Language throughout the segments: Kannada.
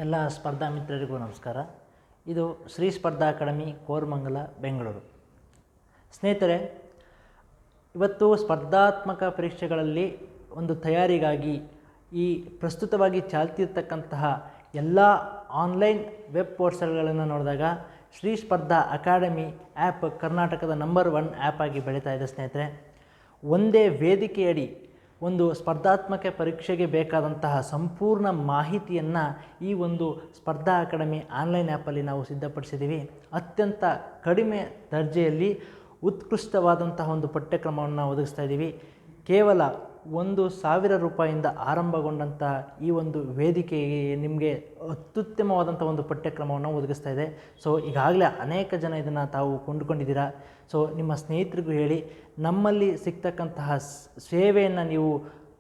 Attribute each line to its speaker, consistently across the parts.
Speaker 1: ಎಲ್ಲ ಸ್ಪರ್ಧಾ ಮಿತ್ರರಿಗೂ ನಮಸ್ಕಾರ. ಇದು ಶ್ರೀ ಸ್ಪರ್ಧಾ ಅಕಾಡೆಮಿ ಕೋರಮಂಗಲ ಬೆಂಗಳೂರು. ಸ್ನೇಹಿತರೆ, ಇವತ್ತು ಸ್ಪರ್ಧಾತ್ಮಕ ಪರೀಕ್ಷೆಗಳಲ್ಲಿ ಒಂದು ತಯಾರಿಗಾಗಿ ಈ ಪ್ರಸ್ತುತವಾಗಿ ಚಾಲ್ತಿರ್ತಕ್ಕಂತಹ ಎಲ್ಲ ಆನ್ಲೈನ್ ವೆಬ್ ಪೋರ್ಟಲ್ಗಳನ್ನು ನೋಡಿದಾಗ ಶ್ರೀ ಸ್ಪರ್ಧಾ ಅಕಾಡೆಮಿ ಆ್ಯಪ್ ಕರ್ನಾಟಕದ ನಂಬರ್ 1 ಆ್ಯಪ್ ಆಗಿ ಬೆಳೀತಾ ಇದೆ. ಸ್ನೇಹಿತರೆ, ಒಂದೇ ವೇದಿಕೆಯಡಿ ಒಂದು ಸ್ಪರ್ಧಾತ್ಮಕ ಪರೀಕ್ಷೆಗೆ ಬೇಕಾದಂತಹ ಸಂಪೂರ್ಣ ಮಾಹಿತಿಯನ್ನು ಈ ಒಂದು ಸ್ಪರ್ಧಾ ಅಕಾಡೆಮಿ ಆನ್ಲೈನ್ ಆ್ಯಪಲ್ಲಿ ನಾವು ಸಿದ್ಧಪಡಿಸಿದ್ದೀವಿ. ಅತ್ಯಂತ ಕಡಿಮೆ ದರ್ಜೆಯಲ್ಲಿ ಉತ್ಕೃಷ್ಟವಾದಂತಹ ಒಂದು ಪಠ್ಯಕ್ರಮವನ್ನು ಒದಗಿಸ್ತಾ ಇದ್ದೀವಿ. ಕೇವಲ 1,000 ರೂಪಾಯಿಯಿಂದ ಆರಂಭಗೊಂಡಂಥ ಈ ಒಂದು ವೇದಿಕೆಗೆ ನಿಮಗೆ ಅತ್ಯುತ್ತಮವಾದಂಥ ಒಂದು ಪಠ್ಯಕ್ರಮವನ್ನು ಒದಗಿಸ್ತಾ ಇದೆ. ಸೊ ಈಗಾಗಲೇ ಅನೇಕ ಜನ ಇದನ್ನು ತಾವು ಕೊಂಡುಕೊಂಡಿದ್ದೀರಾ. ಸೊ ನಿಮ್ಮ ಸ್ನೇಹಿತರಿಗೂ ಹೇಳಿ, ನಮ್ಮಲ್ಲಿ ಸಿಗ್ತಕ್ಕಂತಹ ಸೇವೆಯನ್ನು ನೀವು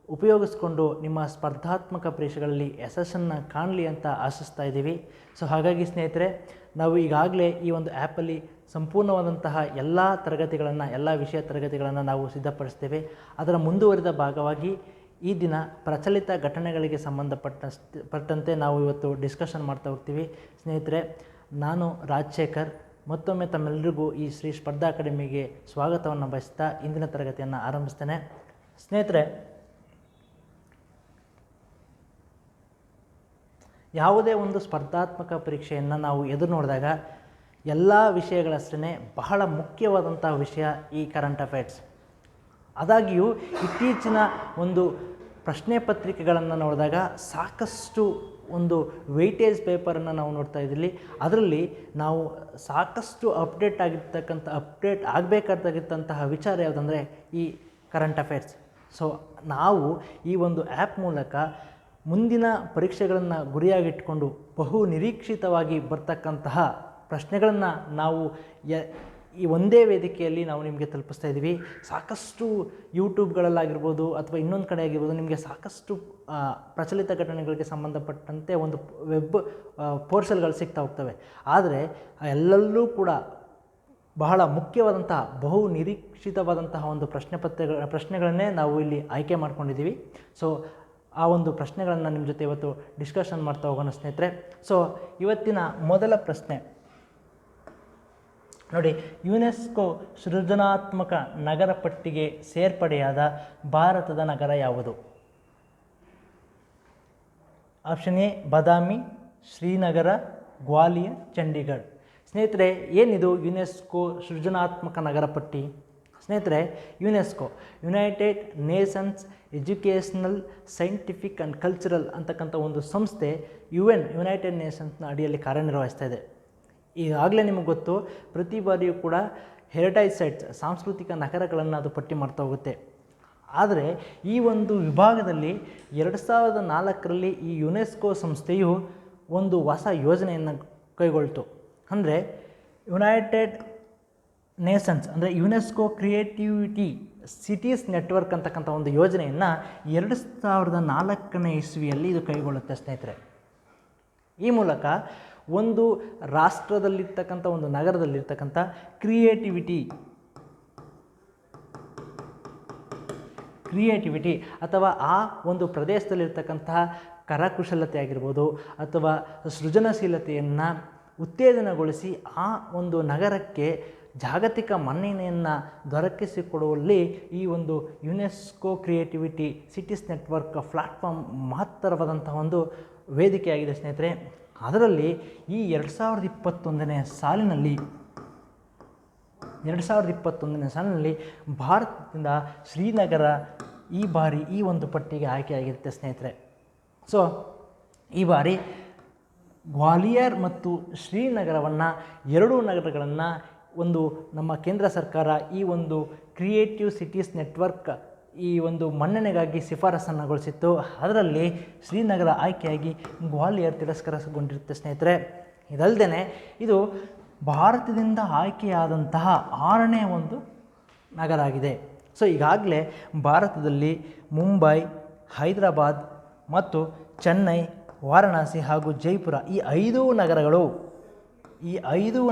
Speaker 1: ಉಪಯೋಗಿಸ್ಕೊಂಡು ನಿಮ್ಮ ಸ್ಪರ್ಧಾತ್ಮಕ ಪರೀಕ್ಷೆಗಳಲ್ಲಿ ಯಶಸ್ಸನ್ನು ಕಾಣಲಿ ಅಂತ ಆಶಿಸ್ತಾ ಇದ್ದೀವಿ. ಸೊ ಹಾಗಾಗಿ ಸ್ನೇಹಿತರೆ, ನಾವು ಈಗಾಗಲೇ ಈ ಒಂದು ಆ್ಯಪಲ್ಲಿ ಸಂಪೂರ್ಣವಾದಂತಹ ಎಲ್ಲ ತರಗತಿಗಳನ್ನು, ಎಲ್ಲ ವಿಷಯ ತರಗತಿಗಳನ್ನು ನಾವು ಸಿದ್ಧಪಡಿಸ್ತೇವೆ. ಅದರ ಮುಂದುವರಿದ ಭಾಗವಾಗಿ ಈ ದಿನ ಪ್ರಚಲಿತ ಘಟನೆಗಳಿಗೆ ಸಂಬಂಧಪಟ್ಟಂತೆ ನಾವು ಇವತ್ತು ಡಿಸ್ಕಷನ್ ಮಾಡ್ತಾ ಹೋಗ್ತೀವಿ. ಸ್ನೇಹಿತರೆ, ನಾನು ರಾಜಶೇಖರ್ ಮತ್ತೊಮ್ಮೆ ತಮ್ಮೆಲ್ಲರಿಗೂ ಈ ಶ್ರೀ ಸ್ಪರ್ಧಾ ಅಕಾಡೆಮಿಗೆ ಸ್ವಾಗತವನ್ನು ಬಯಸ್ತಾ ಇಂದಿನ ತರಗತಿಯನ್ನು ಆರಂಭಿಸ್ತೇನೆ. ಸ್ನೇಹಿತರೆ, ಯಾವುದೇ ಒಂದು ಸ್ಪರ್ಧಾತ್ಮಕ ಪರೀಕ್ಷೆಯನ್ನು ನಾವು ಎದುರು ನೋಡಿದಾಗ ಎಲ್ಲ ವಿಷಯಗಳಷ್ಟೇ ಬಹಳ ಮುಖ್ಯವಾದಂಥ ವಿಷಯ ಈ ಕರೆಂಟ್ ಅಫೇರ್ಸ್. ಆದಾಗ್ಯೂ ಇತ್ತೀಚಿನ ಒಂದು ಪ್ರಶ್ನೆ ಪತ್ರಿಕೆಗಳನ್ನು ನೋಡಿದಾಗ ಸಾಕಷ್ಟು ಒಂದು ವೆಯ್ಟೇಜ್ ಪೇಪರನ್ನು ನಾವು ನೋಡ್ತಾ ಇದ್ದೀವಿ. ಅದರಲ್ಲಿ ನಾವು ಸಾಕಷ್ಟು ಅಪ್ಡೇಟ್ ಆಗಬೇಕಾಗಿದ್ದಂತಹ ವಿಚಾರ ಯಾವುದಂದರೆ ಈ ಕರೆಂಟ್ ಅಫೇರ್ಸ್. ಸೊ ನಾವು ಈ ಒಂದು ಆ್ಯಪ್ ಮೂಲಕ ಮುಂದಿನ ಪರೀಕ್ಷೆಗಳನ್ನು ಗುರಿಯಾಗಿಟ್ಕೊಂಡು ಬಹು ನಿರೀಕ್ಷಿತವಾಗಿ ಬರ್ತಕ್ಕಂತಹ ಪ್ರಶ್ನೆಗಳನ್ನು ನಾವು ಈ ಒಂದೇ ವೇದಿಕೆಯಲ್ಲಿ ನಾವು ನಿಮಗೆ ತಲುಪಿಸ್ತಾ ಇದ್ದೀವಿ. ಸಾಕಷ್ಟು ಯೂಟ್ಯೂಬ್ಗಳಲ್ಲಾಗಿರ್ಬೋದು ಅಥವಾ ಇನ್ನೊಂದು ಕಡೆ ಆಗಿರ್ಬೋದು, ನಿಮಗೆ ಸಾಕಷ್ಟು ಪ್ರಚಲಿತ ಘಟನೆಗಳಿಗೆ ಸಂಬಂಧಪಟ್ಟಂತೆ ಒಂದು ವೆಬ್ ಪೋರ್ಟಲ್ಗಳು ಸಿಗ್ತಾ ಹೋಗ್ತವೆ. ಆದರೆ ಎಲ್ಲಲ್ಲೂ ಕೂಡ ಬಹಳ ಮುಖ್ಯವಾದಂತಹ ಬಹು ನಿರೀಕ್ಷಿತವಾದಂತಹ ಒಂದು ಪ್ರಶ್ನೆಗಳನ್ನೇ ನಾವು ಇಲ್ಲಿ ಆಯ್ಕೆ ಮಾಡ್ಕೊಂಡಿದ್ದೀವಿ. ಸೊ ಆ ಒಂದು ಪ್ರಶ್ನೆಗಳನ್ನು ನಿಮ್ಮ ಜೊತೆ ಇವತ್ತು ಡಿಸ್ಕಷನ್ ಮಾಡ್ತಾ ಹೋಗೋಣ ಸ್ನೇಹಿತರೆ. ಸೊ ಇವತ್ತಿನ ಮೊದಲ ಪ್ರಶ್ನೆ ನೋಡಿ, ಯುನೆಸ್ಕೋ ಸೃಜನಾತ್ಮಕ ನಗರ ಪಟ್ಟಿಗೆ ಸೇರ್ಪಡೆಯಾದ ಭಾರತದ ನಗರ ಯಾವುದು? ಆಪ್ಷನ್ ಎ ಬಾದಾಮಿ, ಶ್ರೀನಗರ, ಗ್ವಾಲಿಯರ್, ಚಂಡೀಗಢ. ಸ್ನೇಹಿತರೆ, ಏನಿದು ಯುನೆಸ್ಕೋ ಸೃಜನಾತ್ಮಕ ನಗರ ಪಟ್ಟಿ? ಸ್ನೇಹಿತರೆ, UNESCO United Nations educational, scientific and cultural ಅಂತಕ್ಕಂಥ ಒಂದು ಸಂಸ್ಥೆ ಯುನೈಟೆಡ್ ನೇಷನ್ಸ್ನ ಅಡಿಯಲ್ಲಿ ಕಾರ್ಯನಿರ್ವಹಿಸ್ತಾ ಇದೆ. ಈಗಾಗಲೇ ನಿಮಗೆ ಗೊತ್ತು, ಪ್ರತಿ ಬಾರಿಯೂ ಕೂಡ ಹೆರಿಟೇಜ್ ಸೈಟ್ಸ್, ಸಾಂಸ್ಕೃತಿಕ ನಗರಗಳನ್ನು ಅದು ಪಟ್ಟಿ ಮಾಡ್ತಾ ಹೋಗುತ್ತೆ. ಆದರೆ ಈ ಒಂದು ವಿಭಾಗದಲ್ಲಿ 2004ರಲ್ಲಿ ಈ ಯುನೆಸ್ಕೋ ಸಂಸ್ಥೆಯು ಒಂದು ಹೊಸ ಯೋಜನೆಯನ್ನು ಕೈಗೊಳ್ತು. ಅಂದರೆ ಯುನೈಟೆಡ್ ನೇಷನ್ಸ್ ಅಂದರೆ ಯುನೆಸ್ಕೋ ಕ್ರಿಯೇಟಿವಿಟಿ ಸಿಟೀಸ್ ನೆಟ್ವರ್ಕ್ ಅಂತಕ್ಕಂಥ ಒಂದು ಯೋಜನೆಯನ್ನು 2004ನೇ ಇಸ್ವಿಯಲ್ಲಿ ಇದು ಕೈಗೊಳ್ಳುತ್ತೆ ಸ್ನೇಹಿತರೆ. ಈ ಮೂಲಕ ಒಂದು ರಾಷ್ಟ್ರದಲ್ಲಿರ್ತಕ್ಕಂಥ, ಒಂದು ನಗರದಲ್ಲಿರ್ತಕ್ಕಂಥ ಕ್ರಿಯೇಟಿವಿಟಿ ಅಥವಾ ಆ ಒಂದು ಪ್ರದೇಶದಲ್ಲಿರ್ತಕ್ಕಂತಹ ಕರಕುಶಲತೆ ಆಗಿರ್ಬೋದು ಅಥವಾ ಸೃಜನಶೀಲತೆಯನ್ನು ಉತ್ತೇಜನಗೊಳಿಸಿ ಆ ಒಂದು ನಗರಕ್ಕೆ ಜಾಗತಿಕ ಮನ್ನಣೆಯನ್ನು ದೊರಕಿಸಿಕೊಡುವಲ್ಲಿ ಈ ಒಂದು UNESCO creativity cities network platform ಮಹತ್ತರವಾದಂತಹ ಒಂದು ವೇದಿಕೆಯಾಗಿದೆ ಸ್ನೇಹಿತರೆ. ಅದರಲ್ಲಿ ಈ 2021ನೇ ಸಾಲಿನಲ್ಲಿ ಭಾರತದಿಂದ ಶ್ರೀನಗರ ಈ ಬಾರಿ ಈ ಒಂದು ಪಟ್ಟಿಗೆ ಆಯ್ಕೆಯಾಗಿರುತ್ತೆ ಸ್ನೇಹಿತರೆ. ಸೊ ಈ ಬಾರಿ ಗ್ವಾಲಿಯರ್ ಮತ್ತು ಶ್ರೀನಗರವನ್ನು, ಎರಡೂ ನಗರಗಳನ್ನು ಒಂದು ನಮ್ಮ ಕೇಂದ್ರ ಸರ್ಕಾರ ಈ ಒಂದು ಕ್ರಿಯೇಟಿವ್ ಸಿಟೀಸ್ ನೆಟ್ವರ್ಕ್ ಈ ಒಂದು ಮನ್ನಣೆಗಾಗಿ ಶಿಫಾರಸನ್ನುಗೊಳಿಸಿತ್ತು. ಅದರಲ್ಲಿ ಶ್ರೀನಗರ ಆಯ್ಕೆಯಾಗಿ ಗ್ವಾಲಿಯರ್ ತಿರಸ್ಕರಿಸಿಕೊಂಡಿರುತ್ತೆ ಸ್ನೇಹಿತರೆ. ಇದಲ್ಲದೆ ಇದು ಭಾರತದಿಂದ ಆಯ್ಕೆಯಾದಂತಹ 6ನೇ ಒಂದು ನಗರ ಆಗಿದೆ. ಸೊ ಈಗಾಗಲೇ ಭಾರತದಲ್ಲಿ ಮುಂಬೈ, ಹೈದರಾಬಾದ್ ಮತ್ತು ಚೆನ್ನೈ, ವಾರಣಾಸಿ ಹಾಗೂ ಜೈಪುರ ಈ 5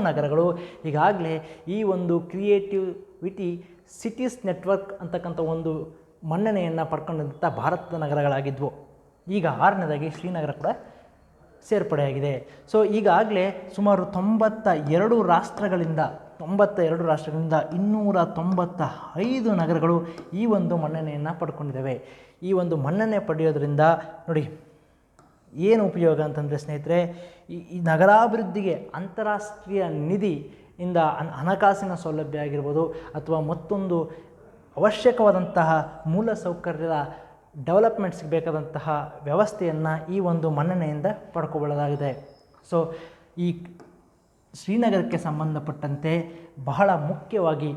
Speaker 1: ನಗರಗಳು ಈಗಾಗಲೇ ಈ ಒಂದು ಕ್ರಿಯೇಟಿವಿಟಿ ಸಿಟೀಸ್ ನೆಟ್ವರ್ಕ್ ಅಂತಕ್ಕಂಥ ಒಂದು ಮನ್ನಣೆಯನ್ನು ಪಡ್ಕೊಂಡಂಥ ಭಾರತದ ನಗರಗಳಾಗಿದ್ವು. ಈಗ 6ನೇದಾಗಿ ಶ್ರೀನಗರ ಕೂಡ ಸೇರ್ಪಡೆಯಾಗಿದೆ. ಸೊ ಈಗಾಗಲೇ ಸುಮಾರು 92 ರಾಷ್ಟ್ರಗಳಿಂದ 295 ನಗರಗಳು ಈ ಒಂದು ಮನ್ನಣೆಯನ್ನು ಪಡ್ಕೊಂಡಿದ್ದಾವೆ. ಈ ಒಂದು ಮನ್ನಣೆ ಪಡೆಯೋದ್ರಿಂದ ನೋಡಿ ಏನು ಉಪಯೋಗ ಅಂತಂದರೆ ಸ್ನೇಹಿತರೆ, ಈ ನಗರಾಭಿವೃದ್ಧಿಗೆ ಅಂತಾರಾಷ್ಟ್ರೀಯ ನಿಧಿಯಿಂದ ಹಣಕಾಸಿನ ಸೌಲಭ್ಯ ಆಗಿರ್ಬೋದು ಅಥವಾ ಮತ್ತೊಂದು ಅವಶ್ಯಕವಾದಂತಹ ಮೂಲಸೌಕರ್ಯದ ಡೆವಲಪ್ಮೆಂಟ್ಸ್ಗೆ ಬೇಕಾದಂತಹ ವ್ಯವಸ್ಥೆಯನ್ನು ಈ ಒಂದು ಮನ್ನಣೆಯಿಂದ ಪಡ್ಕೊಕೊಳ್ಳಲಾಗಿದೆ. ಸೊ ಈ ಶ್ರೀನಗರಕ್ಕೆ ಸಂಬಂಧಪಟ್ಟಂತೆ ಬಹಳ ಮುಖ್ಯವಾಗಿ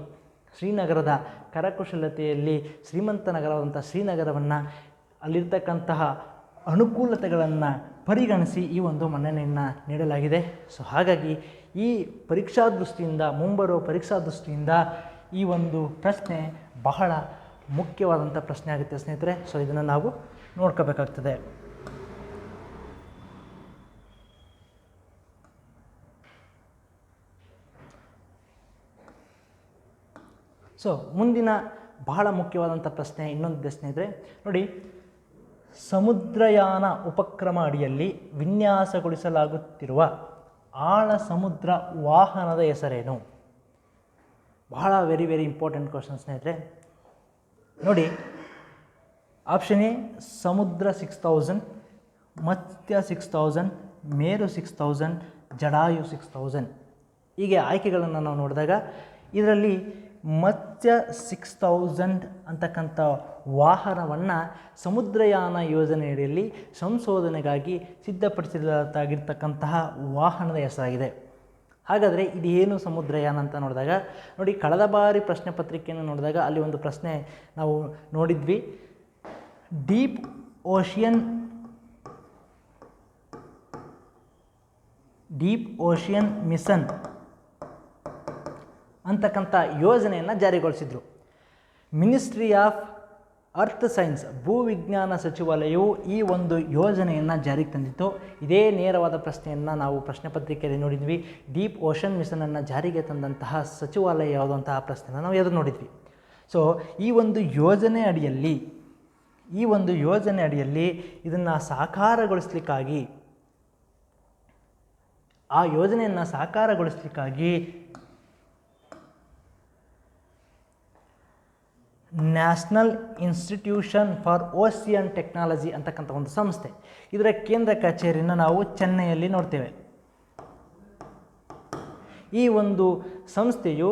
Speaker 1: ಶ್ರೀನಗರದ ಕರಕುಶಲತೆಯಲ್ಲಿ ಶ್ರೀಮಂತ ನಗರವಾದಂಥ ಶ್ರೀನಗರವನ್ನು ಅಲ್ಲಿರ್ತಕ್ಕಂತಹ ಅನುಕೂಲತೆಗಳನ್ನು ಪರಿಗಣಿಸಿ ಈ ಒಂದು ಮನ್ನಣೆಯನ್ನು ನೀಡಲಾಗಿದೆ. ಸೊ ಹಾಗಾಗಿ ಈ ಪರೀಕ್ಷಾ ದೃಷ್ಟಿಯಿಂದ ಮುಂಬರುವ ಪರೀಕ್ಷಾ ದೃಷ್ಟಿಯಿಂದ ಈ ಒಂದು ಪ್ರಶ್ನೆ ಬಹಳ ಮುಖ್ಯವಾದಂಥ ಪ್ರಶ್ನೆ ಆಗುತ್ತೆ ಸ್ನೇಹಿತರೆ. ಸೊ ಇದನ್ನು ನಾವು ನೋಡ್ಕೋಬೇಕಾಗ್ತದೆ. ಸೊ ಮುಂದಿನ ಬಹಳ ಮುಖ್ಯವಾದಂಥ ಪ್ರಶ್ನೆ ಇನ್ನೊಂದಿದೆ ಸ್ನೇಹಿತರೆ. ನೋಡಿ, ಸಮುದ್ರಯಾನ ಉಪಕ್ರಮ ಅಡಿಯಲ್ಲಿ ವಿನ್ಯಾಸಗೊಳಿಸಲಾಗುತ್ತಿರುವ ಆಳ ಸಮುದ್ರ ವಾಹನದ ಹೆಸರೇನು? ಬಹಳ ವೆರಿ ಇಂಪಾರ್ಟೆಂಟ್ ಕ್ವಶನ್ ಸ್ನೇಹಿತರೆ. ನೋಡಿ, ಆಪ್ಷನ್ ಎ ಸಮುದ್ರ 6000, ಮತ್ಸ್ಯ 6000, ಮೇರು 6000, ಜಡಾಯು 6000. ಹೀಗೆ ಆಯ್ಕೆಗಳನ್ನು ನಾವು ನೋಡಿದಾಗ ಇದರಲ್ಲಿ ಮತ್ಸ್ಯ 6000 ಅಂತಕ್ಕಂಥ ವಾಹನವನ್ನು ಸಮುದ್ರಯಾನ ಯೋಜನೆಯಡಿಯಲ್ಲಿ ಸಂಶೋಧನೆಗಾಗಿ ಸಿದ್ಧಪಡಿಸಲಾಗಿರ್ತಕ್ಕಂತಹ ವಾಹನದ ಹೆಸರಾಗಿದೆ. ಹಾಗಾದರೆ ಇದು ಏನು ಸಮುದ್ರಯಾನ ಅಂತ ನೋಡಿದಾಗ ನೋಡಿ, ಕಳೆದ ಬಾರಿ ಪ್ರಶ್ನೆ ಪತ್ರಿಕೆಯನ್ನು ನೋಡಿದಾಗ ಅಲ್ಲಿ ಒಂದು ಪ್ರಶ್ನೆ ನಾವು ನೋಡಿದ್ವಿ. ಡೀಪ್ ಓಷಿಯನ್ ಮಿಷನ್ ಅಂತಕ್ಕಂಥ ಯೋಜನೆಯನ್ನು ಜಾರಿಗೊಳಿಸಿದರು. ಮಿನಿಸ್ಟ್ರಿ ಆಫ್ ಅರ್ತ್ ಸೈನ್ಸ್, ಭೂವಿಜ್ಞಾನ ಸಚಿವಾಲಯವು ಈ ಒಂದು ಯೋಜನೆಯನ್ನು ಜಾರಿಗೆ ತಂದಿತ್ತು. ಇದೇ ನೇರವಾದ ಪ್ರಶ್ನೆಯನ್ನು ನಾವು ಪ್ರಶ್ನೆ ಪತ್ರಿಕೆಯಲ್ಲಿ ನೋಡಿದ್ವಿ. ಡೀಪ್ ಓಷನ್ ಮಿಷನನ್ನು ಜಾರಿಗೆ ತಂದಂತಹ ಸಚಿವಾಲಯ ಯಾವುದಂತಹ ಪ್ರಶ್ನೆನ ನಾವು ಎದುರು ನೋಡಿದ್ವಿ. ಸೊ ಈ ಒಂದು ಯೋಜನೆ ಅಡಿಯಲ್ಲಿ ಇದನ್ನು ಸಾಕಾರಗೊಳಿಸಲಿಕ್ಕಾಗಿ ಆ ಯೋಜನೆಯನ್ನು ಸಾಕಾರಗೊಳಿಸಲಿಕ್ಕಾಗಿ national institution for ocean technology ಅಂತಕ್ಕಂಥ ಒಂದು ಸಂಸ್ಥೆ, ಇದರ ಕೇಂದ್ರ ಕಚೇರಿಯನ್ನು ನಾವು ಚೆನ್ನೈಯಲ್ಲಿ ನೋಡ್ತೇವೆ. ಈ ಒಂದು ಸಂಸ್ಥೆಯು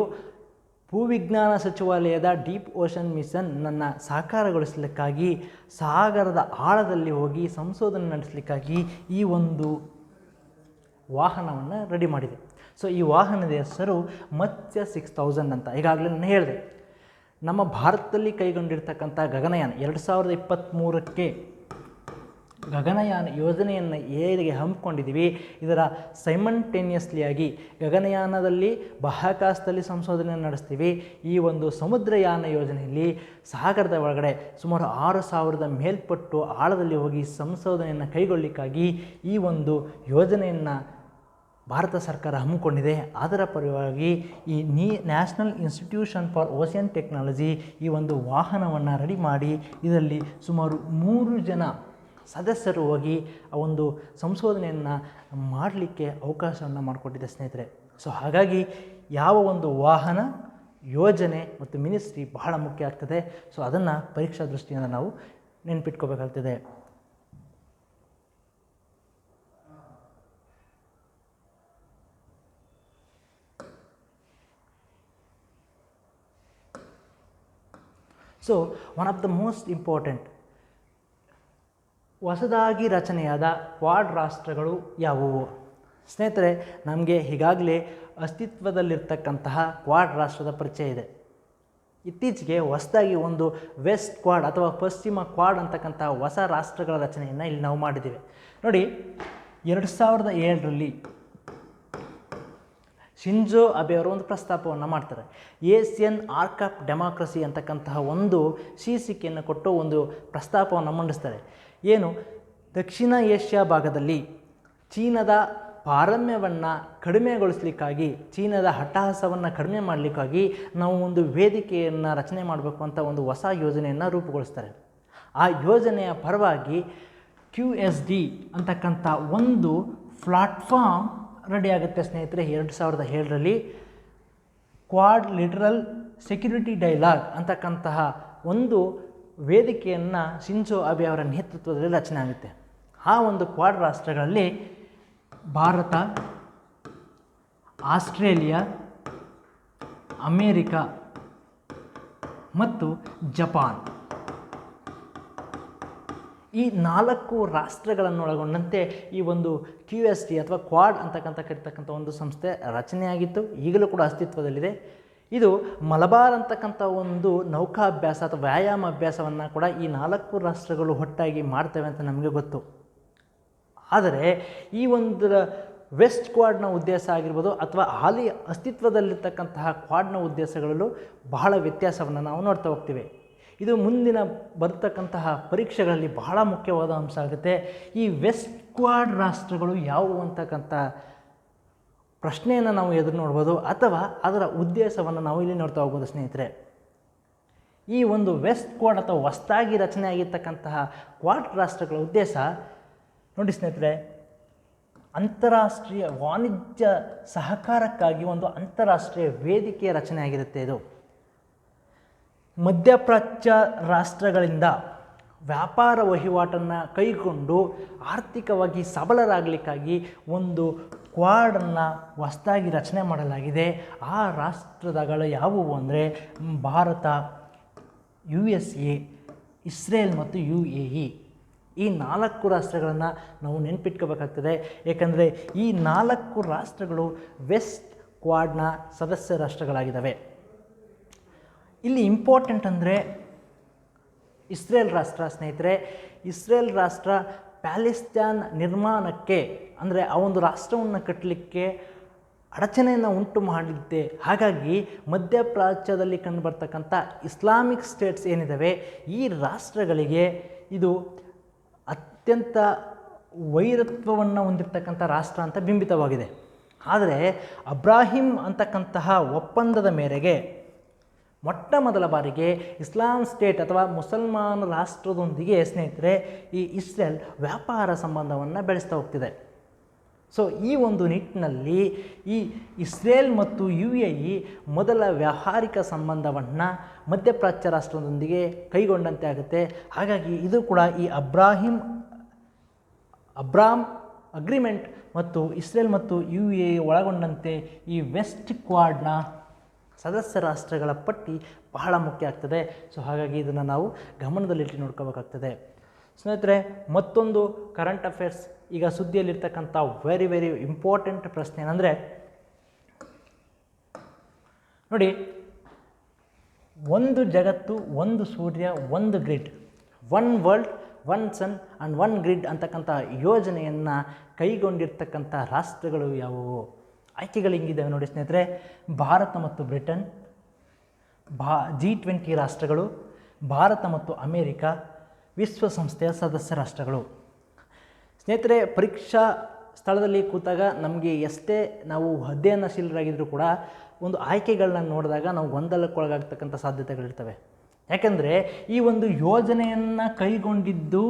Speaker 1: ಭೂವಿಜ್ಞಾನ ಸಚಿವಾಲಯದ ಡೀಪ್ ಓಷನ್ ಮಿಷನ್ನನ್ನು ಸಾಕಾರಗೊಳಿಸಲಿಕ್ಕಾಗಿ ಸಾಗರದ ಆಳದಲ್ಲಿ ಹೋಗಿ ಸಂಶೋಧನೆ ನಡೆಸಲಿಕ್ಕಾಗಿ ಈ ಒಂದು ವಾಹನವನ್ನು ರೆಡಿ ಮಾಡಿದೆ. ಸೊ ಈ ವಾಹನದ ಹೆಸರು ಮತ್ಸ್ಯ 6000 ಅಂತ. ಈಗಾಗಲೇ ನಾನು ಹೇಳಿದೆ, ನಮ್ಮ ಭಾರತದಲ್ಲಿ ಕೈಗೊಂಡಿರ್ತಕ್ಕಂಥ ಗಗನಯಾನ 2023ಕ್ಕೆ ಗಗನಯಾನ ಯೋಜನೆಯನ್ನು ಹೇಗೆ ಹಮ್ಮಿಕೊಂಡಿದ್ದೀವಿ, ಇದರ ಸೈಮಲ್ಟೇನಿಯಸ್ಲಿಯಾಗಿ ಗಗನಯಾನದಲ್ಲಿ ಬಾಹ್ಯಾಕಾಶದಲ್ಲಿ ಸಂಶೋಧನೆಯನ್ನು ನಡೆಸ್ತೀವಿ. ಈ ಒಂದು ಸಮುದ್ರಯಾನ ಯೋಜನೆಯಲ್ಲಿ ಸಾಗರದ ಒಳಗಡೆ ಸುಮಾರು 6000 ಮೇಲ್ಪಟ್ಟು ಆಳದಲ್ಲಿ ಹೋಗಿ ಸಂಶೋಧನೆಯನ್ನು ಕೈಗೊಳ್ಳಲಿಕ್ಕಾಗಿ ಈ ಒಂದು ಯೋಜನೆಯನ್ನು ಭಾರತ ಸರ್ಕಾರ ಹಮ್ಮಿಕೊಂಡಿದೆ. ಅದರ ಪರವಾಗಿ ಈ national institution for ocean technology ಈ ಒಂದು ವಾಹನವನ್ನು ರೆಡಿ ಮಾಡಿ ಇದರಲ್ಲಿ ಸುಮಾರು 3 ಜನ ಸದಸ್ಯರು ಹೋಗಿ ಆ ಒಂದು ಸಂಶೋಧನೆಯನ್ನು ಮಾಡಲಿಕ್ಕೆ ಅವಕಾಶವನ್ನು ಮಾಡಿಕೊಟ್ಟಿದೆ ಸ್ನೇಹಿತರೆ. ಸೊ ಹಾಗಾಗಿ ಯಾವ ಒಂದು ವಾಹನ, ಯೋಜನೆ ಮತ್ತು ಮಿನಿಸ್ಟ್ರಿ ಬಹಳ ಮುಖ್ಯ ಆಗ್ತದೆ. ಸೊ ಅದನ್ನು ಪರೀಕ್ಷಾ ದೃಷ್ಟಿಯಿಂದ ನಾವು ನೆನಪಿಟ್ಕೋಬೇಕಾಗ್ತದೆ. So one of the most important ಹೊಸದಾಗಿ ರಚನೆಯಾದ ಕ್ವಾಡ್ ರಾಷ್ಟ್ರಗಳು ಯಾವುವು? ಸ್ನೇಹಿತರೆ, ನಮಗೆ ಈಗಾಗಲೇ ಅಸ್ತಿತ್ವದಲ್ಲಿರ್ತಕ್ಕಂತಹ ಕ್ವಾಡ್ ರಾಷ್ಟ್ರದ ಪರಿಚಯ ಇದೆ. ಇತ್ತೀಚೆಗೆ ಹೊಸದಾಗಿ ಒಂದು ವೆಸ್ಟ್ ಕ್ವಾಡ್ ಅಥವಾ ಪಶ್ಚಿಮ ಕ್ವಾಡ್ ಅಂತಕ್ಕಂಥ ಹೊಸ ರಾಷ್ಟ್ರಗಳ ರಚನೆಯನ್ನು ಇಲ್ಲಿ ನಾವು ಮಾಡಿದ್ದೇವೆ. ನೋಡಿ, 2007ರಲ್ಲಿ ಶಿಂಜೋ ಅಬೆ ಅವರು ಒಂದು ಪ್ರಸ್ತಾಪವನ್ನು ಮಾಡ್ತಾರೆ. ಏಷ್ಯನ್ ಆರ್ಕ್ ಆಫ್ ಡೆಮಾಕ್ರಸಿ ಅಂತಕ್ಕಂತಹ ಒಂದು ಶೀರ್ಷಿಕೆಯನ್ನು ಕೊಟ್ಟು ಒಂದು ಪ್ರಸ್ತಾಪವನ್ನು ಮಂಡಿಸ್ತಾರೆ. ಏನು, ದಕ್ಷಿಣ ಏಷ್ಯಾ ಭಾಗದಲ್ಲಿ ಚೀನಾದ ಪಾರಮ್ಯವನ್ನು ಕಡಿಮೆಗೊಳಿಸಲಿಕ್ಕಾಗಿ, ಚೀನಾದ ಹಟ್ಟಹಾಸವನ್ನು ಕಡಿಮೆ ಮಾಡಲಿಕ್ಕಾಗಿ ನಾವು ಒಂದು ವೇದಿಕೆಯನ್ನು ರಚನೆ ಮಾಡಬೇಕು ಅಂತ ಒಂದು ಹೊಸ ಯೋಜನೆಯನ್ನು ರೂಪುಗೊಳಿಸ್ತಾರೆ. ಆ ಯೋಜನೆಯ ಪರವಾಗಿ QSD ಅಂತಕ್ಕಂಥ ಒಂದು ಪ್ಲಾಟ್ಫಾರ್ಮ್ ರೆಡಿ ಆಗುತ್ತೆ ಸ್ನೇಹಿತರೆ 2007ರಲ್ಲಿ. ಕ್ವಾಡ್ ಲಿಟರಲ್ ಸೆಕ್ಯುರಿಟಿ ಡೈಲಾಗ್ ಅಂತಕ್ಕಂತಹ ಒಂದು ವೇದಿಕೆಯನ್ನು ಶಿಂಜೋ ಅಬೆ ಅವರ ನೇತೃತ್ವದಲ್ಲಿ ರಚನೆ ಆಗುತ್ತೆ. ಆ ಒಂದು ಕ್ವಾಡ್ ರಾಷ್ಟ್ರಗಳಲ್ಲಿ ಭಾರತ, ಆಸ್ಟ್ರೇಲಿಯಾ, ಅಮೇರಿಕಾ ಮತ್ತು ಜಪಾನ್ ಈ 4 ರಾಷ್ಟ್ರಗಳನ್ನೊಳಗೊಂಡಂತೆ ಈ ಒಂದು QSD ಅಥವಾ ಕ್ವಾಡ್ ಕರೀತಕ್ಕಂಥ ಒಂದು ಸಂಸ್ಥೆ ರಚನೆಯಾಗಿತ್ತು. ಈಗಲೂ ಕೂಡ ಅಸ್ತಿತ್ವದಲ್ಲಿದೆ. ಇದು ಮಲಬಾರ್ ಅಂತಕ್ಕಂಥ ಒಂದು ನೌಕಾಭ್ಯಾಸ ಅಥವಾ ವ್ಯಾಯಾಮ ಅಭ್ಯಾಸವನ್ನು ಕೂಡ ಈ 4 ರಾಷ್ಟ್ರಗಳು ಒಟ್ಟಾಗಿ ಮಾಡ್ತವೆ ಅಂತ ನಮಗೆ ಗೊತ್ತು. ಆದರೆ ಈ ಒಂದು ವೆಸ್ಟ್ ಕ್ವಾಡ್ನ ಉದ್ದೇಶ ಆಗಿರ್ಬೋದು ಅಥವಾ ಹಾಲಿ ಅಸ್ತಿತ್ವದಲ್ಲಿರ್ತಕ್ಕಂತಹ ಕ್ವಾಡ್ನ ಉದ್ದೇಶಗಳಲ್ಲೂ ಬಹಳ ವ್ಯತ್ಯಾಸವನ್ನು ನಾವು ನೋಡ್ತಾ ಹೋಗ್ತೀವಿ. ಇದು ಮುಂದಿನ ಬರ್ತಕ್ಕಂತಹ ಪರೀಕ್ಷೆಗಳಲ್ಲಿ ಬಹಳ ಮುಖ್ಯವಾದ ಅಂಶ ಆಗುತ್ತೆ. ಈ ವೆಸ್ಟ್ ಕ್ವಾಡ್ ರಾಷ್ಟ್ರಗಳು ಯಾವುವು ಅಂತಕ್ಕಂಥ ಪ್ರಶ್ನೆಯನ್ನು ನಾವು ಎದುರು ನೋಡ್ಬೋದು ಅಥವಾ ಅದರ ಉದ್ದೇಶವನ್ನು ನಾವು ಇಲ್ಲಿ ನೋಡ್ತಾ ಹೋಗ್ಬೋದು ಸ್ನೇಹಿತರೆ. ಈ ಒಂದು ವೆಸ್ಟ್ ಕ್ವಾಡ್ ಅಥವಾ ಹೊಸದಾಗಿ ರಚನೆ ಆಗಿರ್ತಕ್ಕಂತಹ ಕ್ವಾಡ್ ರಾಷ್ಟ್ರಗಳ ಉದ್ದೇಶ ನೋಡಿ ಸ್ನೇಹಿತರೆ, ಅಂತಾರಾಷ್ಟ್ರೀಯ ವಾಣಿಜ್ಯ ಸಹಕಾರಕ್ಕಾಗಿ ಒಂದು ಅಂತಾರಾಷ್ಟ್ರೀಯ ವೇದಿಕೆಯ ರಚನೆ ಆಗಿರುತ್ತೆ. ಇದು ಮಧ್ಯಪ್ರಾಚ್ಯ ರಾಷ್ಟ್ರಗಳಿಂದ ವ್ಯಾಪಾರ ವಹಿವಾಟನ್ನು ಕೈಗೊಂಡು ಆರ್ಥಿಕವಾಗಿ ಸಬಲರಾಗಲಿಕ್ಕಾಗಿ ಒಂದು ಕ್ವಾಡನ್ನು ಹೊಸದಾಗಿ ರಚನೆ ಮಾಡಲಾಗಿದೆ. ಆ ರಾಷ್ಟ್ರಗಳು ಯಾವುವು ಅಂದರೆ ಭಾರತ, USA, ಇಸ್ರೇಲ್ ಮತ್ತು UAE. ಈ 4 ರಾಷ್ಟ್ರಗಳನ್ನು ನಾವು ನೆನಪಿಟ್ಕೋಬೇಕಾಗ್ತದೆ. ಏಕೆಂದರೆ ಈ 4 ರಾಷ್ಟ್ರಗಳು ವೆಸ್ಟ್ ಕ್ವಾಡ್ನ ಸದಸ್ಯ ರಾಷ್ಟ್ರಗಳಾಗಿದ್ದಾವೆ. ಇಲ್ಲಿ ಇಂಪಾರ್ಟೆಂಟ್ ಅಂದರೆ ಇಸ್ರೇಲ್ ರಾಷ್ಟ್ರ ಸ್ನೇಹಿತರೆ. ಇಸ್ರೇಲ್ ರಾಷ್ಟ್ರ ಪ್ಯಾಲೆಸ್ತೈನ್ ನಿರ್ಮಾಣಕ್ಕೆ ಅಂದರೆ ಆ ಒಂದು ರಾಷ್ಟ್ರವನ್ನು ಕಟ್ಟಲಿಕ್ಕೆ ಅಡಚಣೆಯನ್ನು ಉಂಟು ಮಾಡಿದ್ದೆ. ಹಾಗಾಗಿ ಮಧ್ಯಪ್ರಾಚ್ಯದಲ್ಲಿ ಕಂಡುಬರ್ತಕ್ಕಂಥ ಇಸ್ಲಾಮಿಕ್ ಸ್ಟೇಟ್ಸ್ ಏನಿದ್ದಾವೆ ಈ ರಾಷ್ಟ್ರಗಳಿಗೆ ಇದು ಅತ್ಯಂತ ವೈರತ್ವವನ್ನು ಹೊಂದಿರತಕ್ಕಂಥ ರಾಷ್ಟ್ರ ಅಂತ ಬಿಂಬಿತವಾಗಿದೆ. ಆದರೆ ಅಬ್ರಾಹಿಂ ಅಂತಕ್ಕಂತಹ ಒಪ್ಪಂದದ ಮೇರೆಗೆ ಮೊಟ್ಟ ಮೊದಲ ಬಾರಿಗೆ ಇಸ್ಲಾಂ ಸ್ಟೇಟ್ ಅಥವಾ ಮುಸಲ್ಮಾನ ರಾಷ್ಟ್ರದೊಂದಿಗೆ ಸ್ನೇಹಿತರೆ ಈ ಇಸ್ರೇಲ್ ವ್ಯಾಪಾರ ಸಂಬಂಧವನ್ನು ಬೆಳೆಸ್ತಾ ಹೋಗ್ತಿದೆ. ಸೊ ಈ ಒಂದು ನಿಟ್ಟಿನಲ್ಲಿ ಈ ಇಸ್ರೇಲ್ ಮತ್ತು UAE ಮೊದಲ ವ್ಯಾವಹಾರಿಕ ಸಂಬಂಧವನ್ನು ಮಧ್ಯಪ್ರಾಚ್ಯ ರಾಷ್ಟ್ರದೊಂದಿಗೆ ಕೈಗೊಂಡಂತೆ ಆಗುತ್ತೆ. ಹಾಗಾಗಿ ಇದು ಕೂಡ ಈ ಅಬ್ರಾಮ್ ಅಗ್ರಿಮೆಂಟ್ ಮತ್ತು ಇಸ್ರೇಲ್ ಮತ್ತು UAE ಒಳಗೊಂಡಂತೆ ಈ ವೆಸ್ಟ್ ಕ್ವಾಡ್ನ ಸದಸ್ಯ ರಾಷ್ಟ್ರಗಳ ಪಟ್ಟಿ ಬಹಳ ಮುಖ್ಯ ಆಗ್ತದೆ. ಸೊ ಹಾಗಾಗಿ ಇದನ್ನು ನಾವು ಗಮನದಲ್ಲಿಟ್ಟು ನೋಡ್ಕೋಬೇಕಾಗ್ತದೆ ಸ್ನೇಹಿತರೆ. ಮತ್ತೊಂದು ಕರೆಂಟ್ ಅಫೇರ್ಸ್ ಈಗ ಸುದ್ದಿಯಲ್ಲಿರ್ತಕ್ಕಂಥ ವೆರಿ ಇಂಪಾರ್ಟೆಂಟ್ ಪ್ರಶ್ನೆ ಏನಂದರೆ ನೋಡಿ, ಒಂದು ಜಗತ್ತು, ಒಂದು ಸೂರ್ಯ, ಒಂದು grid, 1 world 1 sun and 1 grid ಅಂತಕ್ಕಂಥ ಯೋಜನೆಯನ್ನು ಕೈಗೊಂಡಿರ್ತಕ್ಕಂಥ ರಾಷ್ಟ್ರಗಳು ಯಾವುವು? ಆಯ್ಕೆಗಳು ಹಿಂಗಿದ್ದಾವೆ ನೋಡಿ ಸ್ನೇಹಿತರೆ. ಭಾರತ ಮತ್ತು ಬ್ರಿಟನ್, G20 ರಾಷ್ಟ್ರಗಳು, ಭಾರತ ಮತ್ತು ಅಮೇರಿಕಾ, ವಿಶ್ವಸಂಸ್ಥೆಯ ಸದಸ್ಯ ರಾಷ್ಟ್ರಗಳು. ಸ್ನೇಹಿತರೆ, ಪರೀಕ್ಷಾ ಸ್ಥಳದಲ್ಲಿ ಕೂತಾಗ ನಮಗೆ ಎಷ್ಟೇ ನಾವು ಅಧ್ಯಯನಶೀಲರಾಗಿದ್ದರೂ ಕೂಡ ಒಂದು ಆಯ್ಕೆಗಳನ್ನ ನೋಡಿದಾಗ ನಾವು ಗೊಂದಲಕ್ಕೊಳಗಾಗ್ತಕ್ಕಂಥ ಸಾಧ್ಯತೆಗಳಿರ್ತವೆ. ಯಾಕೆಂದರೆ ಈ ಒಂದು ಯೋಜನೆಯನ್ನು ಕೈಗೊಂಡಿದ್ದು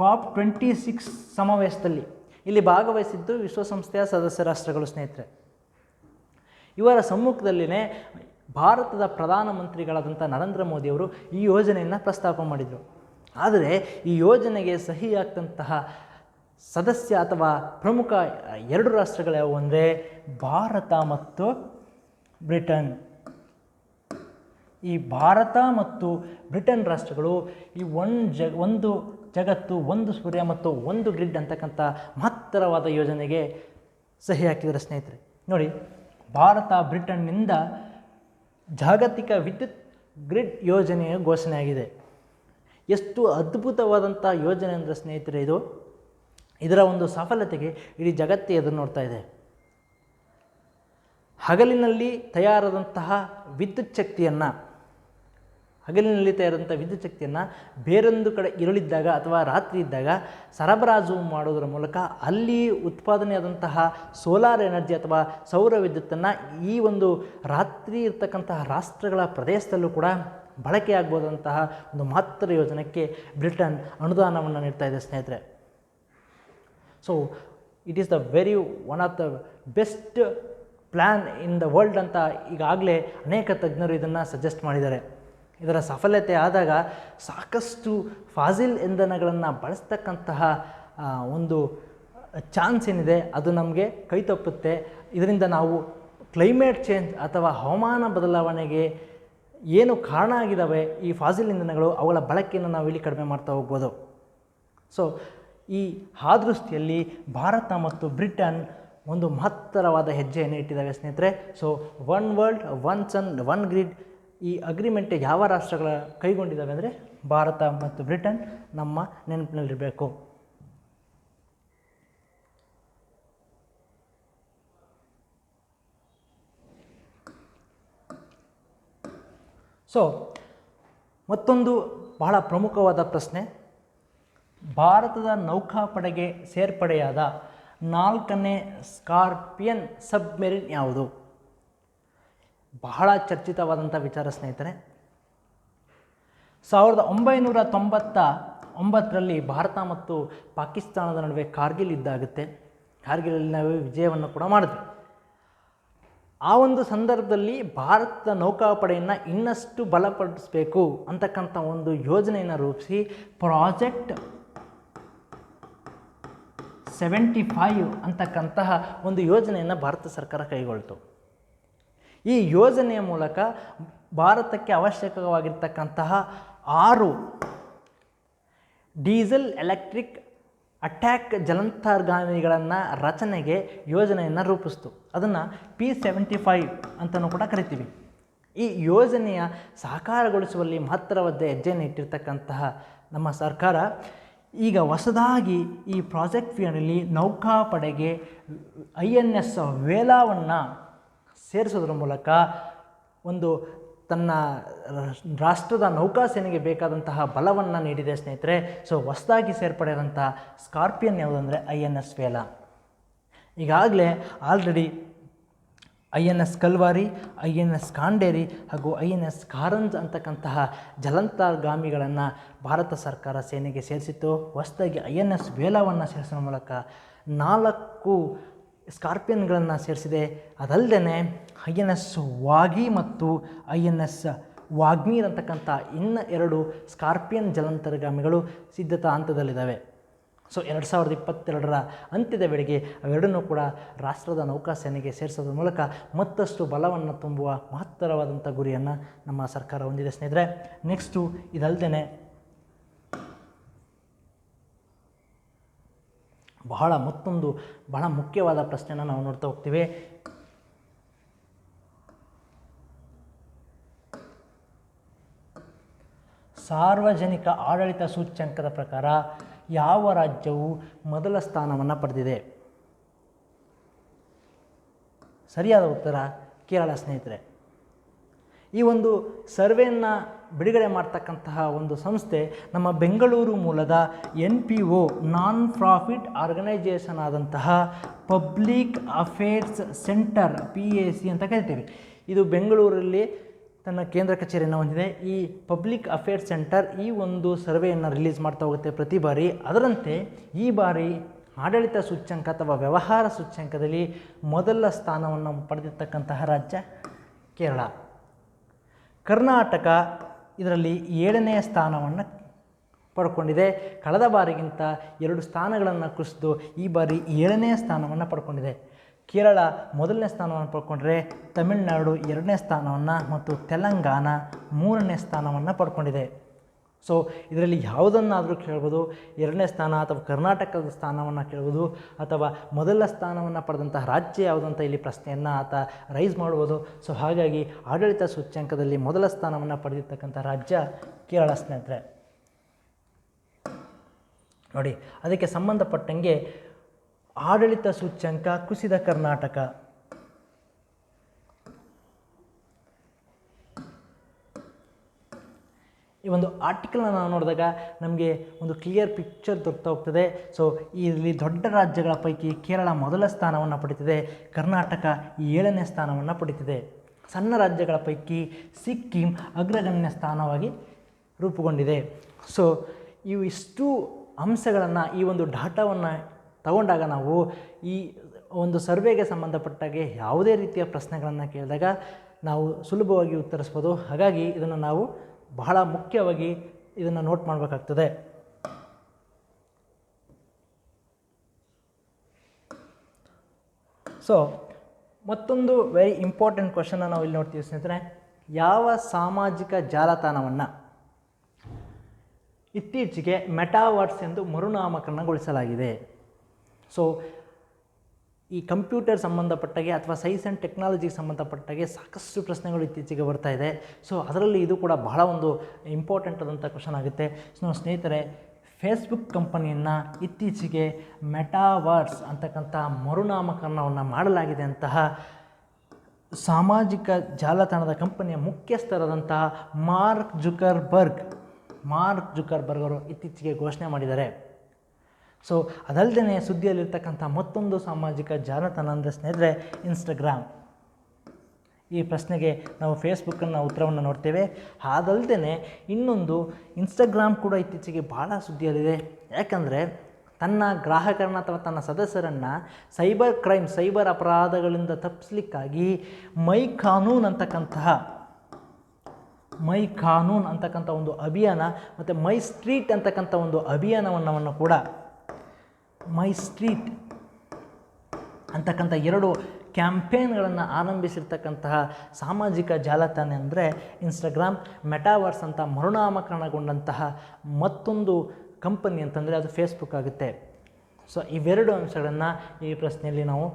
Speaker 1: COP26 ಸಮಾವೇಶದಲ್ಲಿ ಇಲ್ಲಿ ಭಾಗವಹಿಸಿದ್ದು ವಿಶ್ವಸಂಸ್ಥೆಯ ಸದಸ್ಯ ರಾಷ್ಟ್ರಗಳು ಸ್ನೇಹಿತರೆ. ಇವರ ಸಮ್ಮುಖದಲ್ಲಿನೇ ಭಾರತದ ಪ್ರಧಾನಮಂತ್ರಿಗಳಾದಂಥ ನರೇಂದ್ರ ಮೋದಿಯವರು ಈ ಯೋಜನೆಯನ್ನು ಪ್ರಸ್ತಾಪ ಮಾಡಿದರು. ಆದರೆ ಈ ಯೋಜನೆಗೆ ಸಹಿಯಾಗ್ತಂತಹ ಸದಸ್ಯ ಅಥವಾ ಪ್ರಮುಖ 2 ರಾಷ್ಟ್ರಗಳು ಯಾವುವು ಅಂದರೆ ಭಾರತ ಮತ್ತು ಬ್ರಿಟನ್. ಈ ಭಾರತ ಮತ್ತು ಬ್ರಿಟನ್ ರಾಷ್ಟ್ರಗಳು ಈ ಒಂದು ಜಗತ್ತು, ಒಂದು ಸೂರ್ಯ ಮತ್ತು ಒಂದು ಗ್ರಿಡ್ ಅಂತಕ್ಕಂಥ ಮಹತ್ತರವಾದ ಯೋಜನೆಗೆ ಸಹಿ ಹಾಕಿದ್ದಾರೆ ಸ್ನೇಹಿತರೆ. ನೋಡಿ, ಭಾರತ ಬ್ರಿಟನ್ನಿಂದ ಜಾಗತಿಕ ವಿದ್ಯುತ್ ಗ್ರಿಡ್ ಯೋಜನೆಯ ಘೋಷಣೆಯಾಗಿದೆ. ಎಷ್ಟು ಅದ್ಭುತವಾದಂಥ ಯೋಜನೆ ಅಂದರೆ ಸ್ನೇಹಿತರೆ ಇದರ ಒಂದು ಸಫಲತೆಗೆ ಇಡೀ ಜಗತ್ತೇ ಎದುರು ನೋಡ್ತಾ ಇದೆ. ಹಗಲಿನಲ್ಲಿ ತಯಾರಾದಂತಹ ವಿದ್ಯುತ್ ಶಕ್ತಿಯನ್ನು ಬೇರೊಂದು ಕಡೆ ಇರಳಿದ್ದಾಗ ಅಥವಾ ರಾತ್ರಿ ಇದ್ದಾಗ ಸರಬರಾಜು ಮಾಡೋದರ ಮೂಲಕ ಅಲ್ಲಿ ಉತ್ಪಾದನೆಯಾದಂತಹ ಸೋಲಾರ್ ಎನರ್ಜಿ ಅಥವಾ ಸೌರ ವಿದ್ಯುತ್ತನ್ನು ಈ ಒಂದು ರಾತ್ರಿ ಇರ್ತಕ್ಕಂತಹ ರಾಷ್ಟ್ರಗಳ ಪ್ರದೇಶದಲ್ಲೂ ಕೂಡ ಬಳಕೆಯಾಗ್ಬೋದಂತಹ ಒಂದು ಮಹತ್ತರ ಯೋಜನೆಗೆ ಬ್ರಿಟನ್ ಅನುದಾನವನ್ನು ನೀಡ್ತಾ ಇದೆ ಸ್ನೇಹಿತರೆ. So it is the very one of the best plan in the world ಅಂತ ಈಗಾಗಲೇ ಅನೇಕ ತಜ್ಞರು ಇದನ್ನು ಸಜೆಸ್ಟ್ ಮಾಡಿದ್ದಾರೆ. ಇದರ ಸಫಲತೆ ಆದಾಗ ಸಾಕಷ್ಟು ಫಾಸಿಲ್ ಇಂಧನಗಳನ್ನು ಬಳಸ್ತಕ್ಕಂತಹ ಒಂದು ಚಾನ್ಸ್ ಏನಿದೆ ಅದು ನಮಗೆ ಕೈ ತಪ್ಪುತ್ತೆ. ಇದರಿಂದ ನಾವು ಕ್ಲೈಮೇಟ್ ಚೇಂಜ್ ಅಥವಾ ಹವಾಮಾನ ಬದಲಾವಣೆಗೆ ಏನು ಕಾರಣ ಆಗಿದ್ದಾವೆ ಈ ಫಾಸಿಲ್ ಇಂಧನಗಳು, ಅವುಗಳ ಬಳಕೆಯನ್ನು ನಾವು ಇಲ್ಲಿ ಕಡಿಮೆ ಮಾಡ್ತಾ ಹೋಗ್ಬೋದು. ಸೊ ಈ ದೃಷ್ಟಿಯಲ್ಲಿ ಭಾರತ ಮತ್ತು ಬ್ರಿಟನ್ ಒಂದು ಮಹತ್ತರವಾದ ಹೆಜ್ಜೆಯನ್ನು ಇಟ್ಟಿದ್ದಾವೆ ಸ್ನೇಹಿತರೆ. ಸೊ ಒನ್ ವರ್ಲ್ಡ್ ಒನ್ ಸನ್ ಒನ್ ಗ್ರಿಡ್ ಈ ಅಗ್ರಿಮೆಂಟ್ ಯಾವ ರಾಷ್ಟ್ರಗಳ ಕೈಗೊಂಡಿದ್ದಾವೆ ಅಂದರೆ ಭಾರತ ಮತ್ತು ಬ್ರಿಟನ್ ನಮ್ಮ ನೆನಪಿನಲ್ಲಿರಬೇಕು. ಸೊ ಮತ್ತೊಂದು ಬಹಳ ಪ್ರಮುಖವಾದ ಪ್ರಶ್ನೆ, ಭಾರತದ ನೌಕಾಪಡೆಗೆ ಸೇರ್ಪಡೆಯಾದ 4ನೇ ಸ್ಕಾರ್ಪಿಯನ್ ಸಬ್ಮೆರಿನ್ ಯಾವುದು? ಬಹಳ ಚರ್ಚಿತವಾದಂಥ ವಿಚಾರ ಸ್ನೇಹಿತರೆ. 1999ರಲ್ಲಿ ಭಾರತ ಮತ್ತು ಪಾಕಿಸ್ತಾನದ ನಡುವೆ ಕಾರ್ಗಿಲ್ ಯುದ್ಧ ಆಗುತ್ತೆ. ಕಾರ್ಗಿಲಲ್ಲಿ ನಾವು ವಿಜಯವನ್ನು ಕೂಡ ಮಾಡಿದ್ವಿ. ಆ ಒಂದು ಸಂದರ್ಭದಲ್ಲಿ ಭಾರತದ ನೌಕಾಪಡೆಯನ್ನು ಇನ್ನಷ್ಟು ಬಲಪಡಿಸಬೇಕು ಅಂತಕ್ಕಂಥ ಒಂದು ಯೋಜನೆಯನ್ನು ರೂಪಿಸಿ ಪ್ರಾಜೆಕ್ಟ್ 75 ಅಂತಕ್ಕಂತಹ ಒಂದು ಯೋಜನೆಯನ್ನು ಭಾರತ ಸರ್ಕಾರ ಕೈಗೊಳ್ತು. ಈ ಯೋಜನೆಯ ಮೂಲಕ ಭಾರತಕ್ಕೆ ಅವಶ್ಯಕವಾಗಿರ್ತಕ್ಕಂತಹ 6 ಡೀಸೆಲ್ ಎಲೆಕ್ಟ್ರಿಕ್ ಅಟ್ಯಾಕ್ ಜಲಂತರ್ಗಾಮಿಗಳನ್ನು ರಚನೆಗೆ ಯೋಜನೆಯನ್ನು ರೂಪಿಸ್ತು. ಅದನ್ನು P75 ಅಂತಲೂ ಕೂಡ ಕರಿತೀವಿ. ಈ ಯೋಜನೆಯ ಸಾಕಾರಗೊಳಿಸುವಲ್ಲಿ ಮಹತ್ತರವಾದ ಹೆಜ್ಜೆಯನ್ನು ಇಟ್ಟಿರ್ತಕ್ಕಂತಹ ನಮ್ಮ ಸರ್ಕಾರ ಈಗ ಹೊಸದಾಗಿ ಈ ಪ್ರಾಜೆಕ್ಟ್ ಫಿಯರಲ್ಲಿ ನೌಕಾಪಡೆಗೆ INS ವೇಲಾವನ್ನು ಸೇರಿಸೋದ್ರ ಮೂಲಕ ಒಂದು ತನ್ನ ರಾಷ್ಟ್ರದ ನೌಕಾಸೇನೆಗೆ ಬೇಕಾದಂತಹ ಬಲವನ್ನು ನೀಡಿದೆ ಸ್ನೇಹಿತರೆ. ಸೊ ಹೊಸದಾಗಿ ಸೇರ್ಪಡೆಯಾದಂಥ ಸ್ಕಾರ್ಪಿಯನ್ ಯಾವುದಂದರೆ INS ವೇಲಾ. ಈಗಾಗಲೇ ಆಲ್ರೆಡಿ INS ಕಲ್ವಾರಿ, INS ಖಾಂಡೇರಿ ಹಾಗೂ INS ಕಾರಂಜ್ ಅಂತಕ್ಕಂತಹ ಜಲಂತರ್ಗಾಮಿಗಳನ್ನು ಭಾರತ ಸರ್ಕಾರ ಸೇನೆಗೆ ಸೇರಿಸಿತ್ತು. ಹೊಸದಾಗಿ INS ವೇಲಾವನ್ನು ಸೇರಿಸೋ ಮೂಲಕ 4 ಸ್ಕಾರ್ಪಿಯನ್ಗಳನ್ನು ಸೇರಿಸಿದೆ. ಅದಲ್ಲದೆ INS ವಾಗಿ ಮತ್ತು INS ವಾಗ್ಮೀರ್ ಅಂತಕ್ಕಂಥ ಇನ್ನು 2 ಸ್ಕಾರ್ಪಿಯನ್ ಜಲಂತರ್ಗಾಮಿಗಳು ಸಿದ್ಧತಾ ಹಂತದಲ್ಲಿದ್ದಾವೆ. ಸೊ 2022ರ ಅಂತ್ಯದ ವೇಳೆಗೆ ಅವೆರಡನ್ನೂ ಕೂಡ ರಾಷ್ಟ್ರದ ನೌಕಾಸೇನೆಗೆ ಸೇರಿಸೋದ್ರ ಮೂಲಕ ಮತ್ತಷ್ಟು ಬಲವನ್ನು ತುಂಬುವ ಮಹತ್ತರವಾದಂಥ ಗುರಿಯನ್ನು ನಮ್ಮ ಸರ್ಕಾರ ಹೊಂದಿದೆ ಸ್ನೇಹಿತರೆ. ನೆಕ್ಸ್ಟು ಇದಲ್ಲದೆ ಮತ್ತೊಂದು ಬಹಳ ಮುಖ್ಯವಾದ ಪ್ರಶ್ನೆನ ನಾವು ನೋಡ್ತಾ ಹೋಗ್ತೀವಿ. ಸಾರ್ವಜನಿಕ ಆಡಳಿತ ಸೂಚ್ಯಂಕದ ಪ್ರಕಾರ ಯಾವ ರಾಜ್ಯವು ಮೊದಲ ಸ್ಥಾನವನ್ನು ಪಡೆದಿದೆ? ಸರಿಯಾದ ಉತ್ತರ ಕೇರಳ ಸ್ನೇಹಿತರೆ. ಈ ಒಂದು ಸರ್ವೆಯನ್ನು ಬಿಡುಗಡೆ ಮಾಡ್ತಕ್ಕಂತಹ ಒಂದು ಸಂಸ್ಥೆ ನಮ್ಮ ಬೆಂಗಳೂರು ಮೂಲದ NPO ನಾನ್ ಪ್ರಾಫಿಟ್ ಆರ್ಗನೈಜೇಷನ್ ಆದಂತಹ ಪಬ್ಲಿಕ್ ಅಫೇರ್ಸ್ ಸೆಂಟರ್ PAC ಅಂತ ಕರಿತೀವಿ. ಇದು ಬೆಂಗಳೂರಲ್ಲಿ ತನ್ನ ಕೇಂದ್ರ ಕಚೇರಿಯನ್ನು ಹೊಂದಿದೆ. ಈ ಪಬ್ಲಿಕ್ ಅಫೇರ್ಸ್ ಸೆಂಟರ್ ಈ ಒಂದು ಸರ್ವೆಯನ್ನು ರಿಲೀಸ್ ಮಾಡ್ತಾ ಹೋಗುತ್ತೆ ಪ್ರತಿ ಬಾರಿ. ಅದರಂತೆ ಈ ಬಾರಿ ಆಡಳಿತ ಸೂಚ್ಯಂಕ ಅಥವಾ ವ್ಯವಹಾರ ಸೂಚ್ಯಂಕದಲ್ಲಿ ಮೊದಲ ಸ್ಥಾನವನ್ನು ಪಡೆದಿರ್ತಕ್ಕಂತಹ ರಾಜ್ಯ ಕೇರಳ. ಕರ್ನಾಟಕ ಇದರಲ್ಲಿ 7ನೇ ಸ್ಥಾನವನ್ನು ಪಡ್ಕೊಂಡಿದೆ. ಕಳೆದ ಬಾರಿಗಿಂತ 2 ಸ್ಥಾನಗಳನ್ನು ಕುಸಿದು ಈ ಬಾರಿ 7ನೇ ಸ್ಥಾನವನ್ನು ಪಡ್ಕೊಂಡಿದೆ. ಕೇರಳ ಮೊದಲನೇ ಸ್ಥಾನವನ್ನು ಪಡ್ಕೊಂಡ್ರೆ ತಮಿಳುನಾಡು 2ನೇ ಸ್ಥಾನವನ್ನು ಮತ್ತು ತೆಲಂಗಾಣ 3ನೇ ಸ್ಥಾನವನ್ನು ಪಡ್ಕೊಂಡಿದೆ. ಸೊ ಇದರಲ್ಲಿ ಯಾವುದನ್ನಾದರೂ ಕೇಳ್ಬೋದು, 2ನೇ ಸ್ಥಾನ ಅಥವಾ ಕರ್ನಾಟಕದ ಸ್ಥಾನವನ್ನು ಕೇಳ್ಬೋದು, ಅಥವಾ ಮೊದಲ ಸ್ಥಾನವನ್ನು ಪಡೆದಂತಹ ರಾಜ್ಯ ಯಾವುದಂತ ಇಲ್ಲಿ ಪ್ರಶ್ನೆಯನ್ನು ರೈಸ್ ಮಾಡ್ಬೋದು. ಸೊ ಹಾಗಾಗಿ ಆಡಳಿತ ಸೂಚ್ಯಂಕದಲ್ಲಿ ಮೊದಲ ಸ್ಥಾನವನ್ನು ಪಡೆದಿರ್ತಕ್ಕಂಥ ರಾಜ್ಯ ಕೇರಳ ಸ್ನೇಹಿತರೆ. ನೋಡಿ, ಅದಕ್ಕೆ ಸಂಬಂಧಪಟ್ಟಂಗೆ ಆಡಳಿತ ಸೂಚ್ಯಂಕ ಕುಸಿದ ಕರ್ನಾಟಕ. ಈ ಒಂದು ಆರ್ಟಿಕಲ್ನ ನಾವು ನೋಡಿದಾಗ ನಮಗೆ ಒಂದು ಕ್ಲಿಯರ್ ಪಿಕ್ಚರ್ ದೊರಕ್ತಾ ಹೋಗ್ತದೆ. ಸೊ ಇಲ್ಲಿ ದೊಡ್ಡ ರಾಜ್ಯಗಳ ಪೈಕಿ ಕೇರಳ ಮೊದಲ ಸ್ಥಾನವನ್ನು ಪಡೀತಿದೆ, ಕರ್ನಾಟಕ 7ನೇ ಸ್ಥಾನವನ್ನು ಪಡೀತಿದೆ. ಸಣ್ಣ ರಾಜ್ಯಗಳ ಪೈಕಿ ಸಿಕ್ಕಿಂ ಅಗ್ರಗಣ್ಯ ಸ್ಥಾನವಾಗಿ ರೂಪುಗೊಂಡಿದೆ. ಸೊ ಇಷ್ಟು ಅಂಶಗಳನ್ನು, ಈ ಒಂದು ಡಾಟಾವನ್ನು ತಗೊಂಡಾಗ ನಾವು ಈ ಒಂದು ಸರ್ವೆಗೆ ಸಂಬಂಧಪಟ್ಟಾಗೆ ಯಾವುದೇ ರೀತಿಯ ಪ್ರಶ್ನೆಗಳನ್ನು ಕೇಳಿದಾಗ ನಾವು ಸುಲಭವಾಗಿ ಉತ್ತರಿಸ್ಬೋದು. ಹಾಗಾಗಿ ಇದನ್ನು ನಾವು ಬಹಳ ಮುಖ್ಯವಾಗಿ ಇದನ್ನು ನೋಟ್ ಮಾಡಬೇಕಾಗ್ತದೆ. ಸೊ ಮತ್ತೊಂದು ವೆರಿ ಇಂಪಾರ್ಟೆಂಟ್ ಕ್ವಶನ್ನ ನಾವು ಇಲ್ಲಿ ನೋಡ್ತೀವಿ ಸ್ನೇಹಿತರೆ. ಯಾವ ಸಾಮಾಜಿಕ ಜಾಲತಾಣವನ್ನು ಇತ್ತೀಚೆಗೆ ಮೆಟಾವರ್ಸ್ ಎಂದು ಮರುನಾಮಕರಣಗೊಳಿಸಲಾಗಿದೆ? ಸೊ ಈ ಕಂಪ್ಯೂಟರ್ ಸಂಬಂಧಪಟ್ಟಾಗೆ ಅಥವಾ ಸೈನ್ಸ್ ಆ್ಯಂಡ್ ಟೆಕ್ನಾಲಜಿಗೆ ಸಂಬಂಧಪಟ್ಟಾಗೆ ಸಾಕಷ್ಟು ಪ್ರಶ್ನೆಗಳು ಇತ್ತೀಚೆಗೆ ಬರ್ತಾ ಇದೆ. ಸೊ ಅದರಲ್ಲಿ ಇದು ಕೂಡ ಬಹಳ ಒಂದು ಇಂಪಾರ್ಟೆಂಟ್ ಆದಂಥ ಕ್ವಶನ್ ಆಗುತ್ತೆ. ಸೊ ಸ್ನೇಹಿತರೆ, ಫೇಸ್ಬುಕ್ ಕಂಪನಿಯನ್ನು ಇತ್ತೀಚೆಗೆ ಮೆಟಾವರ್ಸ್ ಅಂತಕ್ಕಂಥ ಮರುನಾಮಕರಣವನ್ನು ಮಾಡಲಾಗಿದೆ ಅಂತಹ ಸಾಮಾಜಿಕ ಜಾಲತಾಣದ ಕಂಪನಿಯ ಮುಖ್ಯಸ್ಥರಾದಂತಹ ಮಾರ್ಕ್ ಜುಕರ್ಬರ್ಗ್ ಅವರು ಇತ್ತೀಚೆಗೆ ಘೋಷಣೆ ಮಾಡಿದ್ದಾರೆ. ಸೊ ಅದಲ್ಲದೆ ಸುದ್ದಿಯಲ್ಲಿರ್ತಕ್ಕಂಥ ಮತ್ತೊಂದು ಸಾಮಾಜಿಕ ಜಾಲತಾಣ ಅಂದರೆ ಸ್ನೇಹಿತರೆ ಇನ್ಸ್ಟಾಗ್ರಾಮ್. ಈ ಪ್ರಶ್ನೆಗೆ ನಾವು ಫೇಸ್ಬುಕ್ಕನ್ನು ಉತ್ತರವನ್ನು ನೋಡ್ತೇವೆ. ಅದಲ್ಲದೆ ಇನ್ನೊಂದು ಇನ್ಸ್ಟಾಗ್ರಾಮ್ ಕೂಡ ಇತ್ತೀಚೆಗೆ ಭಾಳ ಸುದ್ದಿಯಲ್ಲಿದೆ. ಯಾಕಂದರೆ ತನ್ನ ಗ್ರಾಹಕರನ್ನ ಅಥವಾ ತನ್ನ ಸದಸ್ಯರನ್ನು ಸೈಬರ್ ಅಪರಾಧಗಳಿಂದ ತಪ್ಪಿಸಲಿಕ್ಕಾಗಿ ಮೈ ಕಾನೂನ್ ಅಂತಕ್ಕಂಥ ಒಂದು ಅಭಿಯಾನ ಮತ್ತು ಮೈ ಸ್ಟ್ರೀಟ್ ಅಂತಕ್ಕಂಥ ಒಂದು ಅಭಿಯಾನವನ್ನು ಕೂಡ ಮೈ ಸ್ಟ್ರೀಟ್ ಅಂತಕ್ಕಂಥ 2 ಕ್ಯಾಂಪೇನ್ಗಳನ್ನು ಆರಂಭಿಸಿರ್ತಕ್ಕಂತಹ ಸಾಮಾಜಿಕ ಜಾಲತಾಣ ಅಂದರೆ ಇನ್ಸ್ಟಾಗ್ರಾಮ್. ಮೆಟಾವರ್ಸ್ ಅಂತ ಮರುನಾಮಕರಣಗೊಂಡಂತಹ ಮತ್ತೊಂದು ಕಂಪನಿ ಅಂತಂದರೆ ಅದು ಫೇಸ್ಬುಕ್ ಆಗುತ್ತೆ. ಸೊ ಇವೆರಡು ಅಂಶಗಳನ್ನು ಈ ಪ್ರಶ್ನೆಯಲ್ಲಿ ನಾವು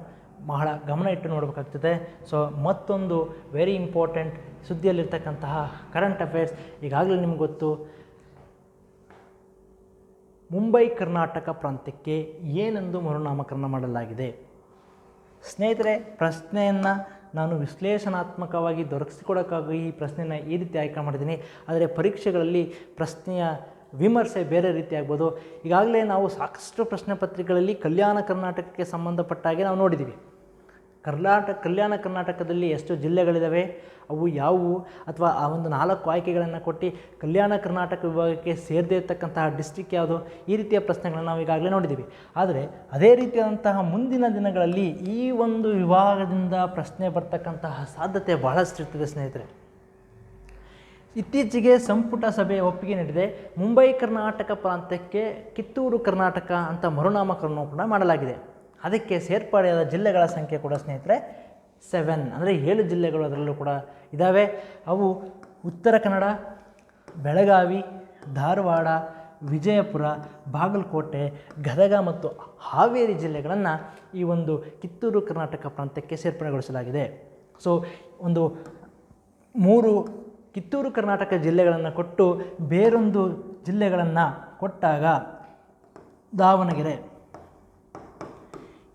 Speaker 1: ಬಹಳ ಗಮನ ಇಟ್ಟು ನೋಡಬೇಕಾಗ್ತದೆ. ಸೊ ಮತ್ತೊಂದು ವೆರಿ ಇಂಪಾರ್ಟೆಂಟ್ ಸುದ್ದಿಯಲ್ಲಿರ್ತಕ್ಕಂತಹ ಕರೆಂಟ್ ಅಫೇರ್ಸ್. ಈಗಾಗಲೇ ನಿಮ್ಗೆ ಗೊತ್ತು, ಮುಂಬೈ ಕರ್ನಾಟಕ ಪ್ರಾಂತ್ಯಕ್ಕೆ ಏನೆಂದು ಮರುನಾಮಕರಣ ಮಾಡಲಾಗಿದೆ. ಸ್ನೇಹಿತರೆ, ಪ್ರಶ್ನೆಯನ್ನು ನಾನು ವಿಶ್ಲೇಷಣಾತ್ಮಕವಾಗಿ ದೊರಕಿಸಿಕೊಡೋಕ್ಕಾಗಿ ಈ ಪ್ರಶ್ನೆಯನ್ನು ಈ ರೀತಿ ಆಯ್ಕೆ ಮಾಡಿದ್ದೀನಿ. ಆದರೆ ಪರೀಕ್ಷೆಗಳಲ್ಲಿ ಪ್ರಶ್ನೆಯ ವಿಮರ್ಶೆ ಬೇರೆ ರೀತಿ ಆಗ್ಬೋದು. ಈಗಾಗಲೇ ನಾವು ಸಾಕಷ್ಟು ಪ್ರಶ್ನೆ ಪತ್ರಿಕೆಗಳಲ್ಲಿ ಕಲ್ಯಾಣ ಕರ್ನಾಟಕಕ್ಕೆ ಸಂಬಂಧಪಟ್ಟ ಹಾಗೆ ನಾವು ನೋಡಿದ್ದೀವಿ. ಕಲ್ಯಾಣ ಕರ್ನಾಟಕದಲ್ಲಿ ಎಷ್ಟು ಜಿಲ್ಲೆಗಳಿದ್ದಾವೆ, ಅವು ಯಾವುವು, ಅಥವಾ ಆ ಒಂದು 4 ಆಯ್ಕೆಗಳನ್ನು ಕೊಟ್ಟು ಕಲ್ಯಾಣ ಕರ್ನಾಟಕ ವಿಭಾಗಕ್ಕೆ ಸೇರದೇ ಇರತಕ್ಕಂತಹ ಡಿಸ್ಟ್ರಿಕ್ಟ್ ಯಾವುದು, ಈ ರೀತಿಯ ಪ್ರಶ್ನೆಗಳನ್ನು ನಾವು ಈಗಾಗಲೇ ನೋಡಿದ್ದೀವಿ. ಆದರೆ ಅದೇ ರೀತಿಯಾದಂತಹ ಮುಂದಿನ ದಿನಗಳಲ್ಲಿ ಈ ಒಂದು ವಿಭಾಗದಿಂದ ಪ್ರಶ್ನೆ ಬರ್ತಕ್ಕಂತಹ ಸಾಧ್ಯತೆ ಬಹಳಷ್ಟು ಇರ್ತದೆ ಸ್ನೇಹಿತರೆ. ಇತ್ತೀಚೆಗೆ ಸಂಪುಟ ಸಭೆಯ ಒಪ್ಪಿಗೆ ನೀಡಿದೆ. ಮುಂಬೈ ಕರ್ನಾಟಕ ಪ್ರಾಂತ್ಯಕ್ಕೆ ಕಿತ್ತೂರು ಕರ್ನಾಟಕ ಅಂತ ಮರುನಾಮಕರಣ ಕೂಡ ಮಾಡಲಾಗಿದೆ. ಅದಕ್ಕೆ ಸೇರ್ಪಡೆಯಾದ ಜಿಲ್ಲೆಗಳ ಸಂಖ್ಯೆ ಕೂಡ ಸ್ನೇಹಿತರೆ 7, ಅಂದರೆ 7 ಜಿಲ್ಲೆಗಳು ಅದರಲ್ಲೂ ಕೂಡ ಇದ್ದಾವೆ. ಅವು ಉತ್ತರ ಕನ್ನಡ, ಬೆಳಗಾವಿ, ಧಾರವಾಡ, ವಿಜಯಪುರ, ಬಾಗಲಕೋಟೆ, ಗದಗ ಮತ್ತು ಹಾವೇರಿ ಜಿಲ್ಲೆಗಳನ್ನು ಈ ಒಂದು ಕಿತ್ತೂರು ಕರ್ನಾಟಕ ಪ್ರಾಂತ್ಯಕ್ಕೆ ಸೇರ್ಪಡೆಗೊಳಿಸಲಾಗಿದೆ. ಸೊ ಒಂದು 3 ಕಿತ್ತೂರು ಕರ್ನಾಟಕ ಜಿಲ್ಲೆಗಳನ್ನು ಕೊಟ್ಟು ಬೇರೊಂದು ಜಿಲ್ಲೆಗಳನ್ನು ಕೊಟ್ಟಾಗ ದಾವಣಗೆರೆ,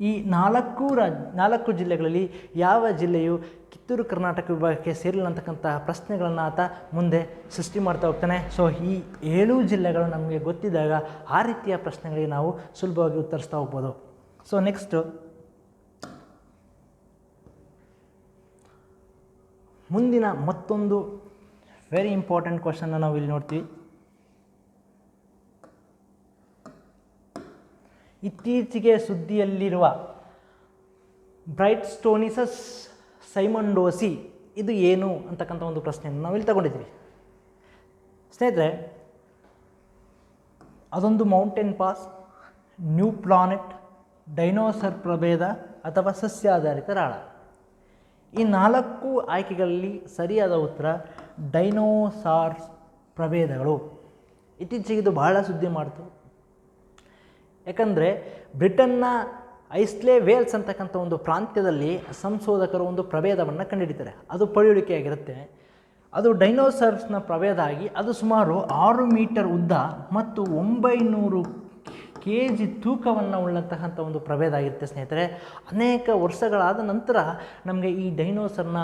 Speaker 1: ಈ 4 ಜಿಲ್ಲೆಗಳಲ್ಲಿ ಯಾವ ಜಿಲ್ಲೆಯು ಕಿತ್ತೂರು ಕರ್ನಾಟಕ ವಿಭಾಗಕ್ಕೆ ಸೇರಿಲ್ಲ ಅಂತಕ್ಕಂತಹ ಪ್ರಶ್ನೆಗಳನ್ನು ಆತ ಮುಂದೆ ಸೃಷ್ಟಿ ಮಾಡ್ತಾ ಹೋಗ್ತಾನೆ. ಸೊ ಈ 7 ಜಿಲ್ಲೆಗಳು ನಮಗೆ ಗೊತ್ತಿದ್ದಾಗ ಆ ರೀತಿಯ ಪ್ರಶ್ನೆಗಳಿಗೆ ನಾವು ಸುಲಭವಾಗಿ ಉತ್ತರಿಸ್ತಾ ಹೋಗ್ಬೋದು. ಸೊ ನೆಕ್ಸ್ಟು ಮುಂದಿನ ಮತ್ತೊಂದು ವೆರಿ ಇಂಪಾರ್ಟೆಂಟ್ ಕ್ವಶನ್ನ ನಾವು ಇಲ್ಲಿ ನೋಡ್ತೀವಿ. ಇತ್ತೀಚೆಗೆ ಸುದ್ದಿಯಲ್ಲಿರುವ ಬ್ರೈಟ್ಸ್ಟೋನಿಸಸ್ ಸೈಮಂಡೋಸಿ ಇದು ಏನು ಅಂತಕ್ಕಂಥ ಒಂದು ಪ್ರಶ್ನೆಯನ್ನು ನಾವು ಇಲ್ಲಿ ತಗೊಂಡಿದ್ದೀವಿ. ಸ್ನೇಹಿತರೆ, ಅದೊಂದು mountain pass, new planet, dinosaur ಪ್ರಭೇದ ಅಥವಾ ಸಸ್ಯಾಧಾರಿತ ರಾಳ. ಈ 4 ಆಯ್ಕೆಗಳಲ್ಲಿ ಸರಿಯಾದ ಉತ್ತರ ಡೈನೋಸಾರ್ಸ್ ಪ್ರಭೇದಗಳು. ಇತ್ತೀಚೆಗೆ ಇದು ಬಹಳ ಸುದ್ದಿ ಮಾಡ್ತು. ಯಾಕಂದರೆ ಬ್ರಿಟನ್ನ ಐಸ್ಲೆ ವೇಲ್ಸ್ ಅಂತಕ್ಕಂಥ ಒಂದು ಪ್ರಾಂತ್ಯದಲ್ಲಿ ಸಂಶೋಧಕರು ಒಂದು ಪ್ರಭೇದವನ್ನು ಕಂಡುಹಿಡಿತಾರೆ. ಅದು ಪಳೆಯುಳಿಕೆಯಾಗಿರುತ್ತೆ. ಅದು ಡೈನೋಸಾರ್ಸ್ನ ಪ್ರಭೇದ ಆಗಿ ಅದು ಸುಮಾರು 6 ಮೀಟರ್ ಉದ್ದ ಮತ್ತು 900 kg ತೂಕವನ್ನು ಉಳ್ಳಂತಕ್ಕಂಥ ಒಂದು ಪ್ರಭೇದ ಆಗಿರುತ್ತೆ ಸ್ನೇಹಿತರೆ. ಅನೇಕ ವರ್ಷಗಳಾದ ನಂತರ ನಮಗೆ ಈ ಡೈನೋಸರ್ನ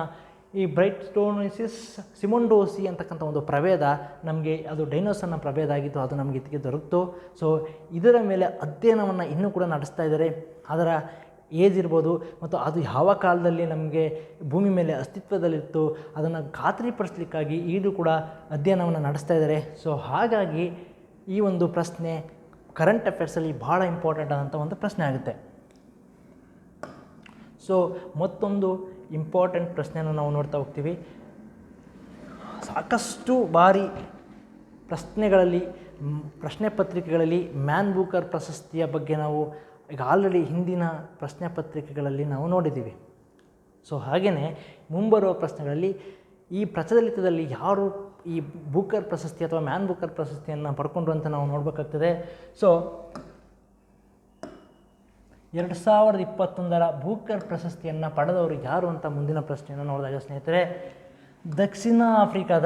Speaker 1: ಈ ಬ್ರೈಟ್ಸ್ಟೋನಿಸಿಸ್ ಸಿಮೊಂಡೋಸಿ ಅಂತಕ್ಕಂಥ ಒಂದು ಪ್ರಭೇದ ನಮಗೆ ಅದು ಡೈನೋಸರ್ನ ಪ್ರಭೇದ ಆಗಿತ್ತು, ಅದು ನಮಗೆ ಇದಕ್ಕೆ ದೊರಕಿತು. ಸೊ ಇದರ ಮೇಲೆ ಅಧ್ಯಯನವನ್ನು ಇನ್ನೂ ಕೂಡ ನಡೆಸ್ತಾ ಇದ್ದಾರೆ. ಅದರ ಏಜ್ ಇರ್ಬೋದು ಮತ್ತು ಅದು ಯಾವ ಕಾಲದಲ್ಲಿ ನಮಗೆ ಭೂಮಿ ಮೇಲೆ ಅಸ್ತಿತ್ವದಲ್ಲಿತ್ತು ಅದನ್ನು ಖಾತ್ರಿಪಡಿಸ್ಲಿಕ್ಕಾಗಿ ಈಗಲೂ ಕೂಡ ಅಧ್ಯಯನವನ್ನು ನಡೆಸ್ತಾ ಇದ್ದಾರೆ. ಸೊ ಹಾಗಾಗಿ ಈ ಒಂದು ಪ್ರಶ್ನೆ ಕರೆಂಟ್ ಅಫೇರ್ಸಲ್ಲಿ ಭಾಳ ಇಂಪಾರ್ಟೆಂಟ್ ಆದಂಥ ಒಂದು ಪ್ರಶ್ನೆ ಆಗುತ್ತೆ. ಸೊ ಮತ್ತೊಂದು ಇಂಪಾರ್ಟೆಂಟ್ ಪ್ರಶ್ನೆಯನ್ನು ನಾವು ನೋಡ್ತಾ ಹೋಗ್ತೀವಿ. ಸಾಕಷ್ಟು ಬಾರಿ ಪ್ರಶ್ನೆ ಪತ್ರಿಕೆಗಳಲ್ಲಿ ಮ್ಯಾನ್ ಬೂಕರ್ ಪ್ರಶಸ್ತಿಯ ಬಗ್ಗೆ ನಾವು ಈಗ ಆಲ್ರೆಡಿ ಹಿಂದಿನ ಪ್ರಶ್ನೆ ಪತ್ರಿಕೆಗಳಲ್ಲಿ ನಾವು ನೋಡಿದ್ದೀವಿ. ಸೊ ಹಾಗೆಯೇ ಮುಂಬರುವ ಪ್ರಶ್ನೆಗಳಲ್ಲಿ ಈ ಪ್ರಚಲಿತದಲ್ಲಿ ಯಾರು ಈ ಬೂಕರ್ ಪ್ರಶಸ್ತಿ ಅಥವಾ ಮ್ಯಾನ್ ಬೂಕರ್ ಪ್ರಶಸ್ತಿಯನ್ನು ಪಡ್ಕೊಂಡ್ರು ಅಂತ ನಾವು ನೋಡಬೇಕಾಗ್ತದೆ. ಸೊ 2021 ಬೂಕರ್ ಪ್ರಶಸ್ತಿಯನ್ನು ಪಡೆದವರು ಯಾರು ಅಂತ ಮುಂದಿನ ಪ್ರಶ್ನೆಯನ್ನು ನೋಡಿದಾಗ ಸ್ನೇಹಿತರೆ, ದಕ್ಷಿಣ ಆಫ್ರಿಕಾದ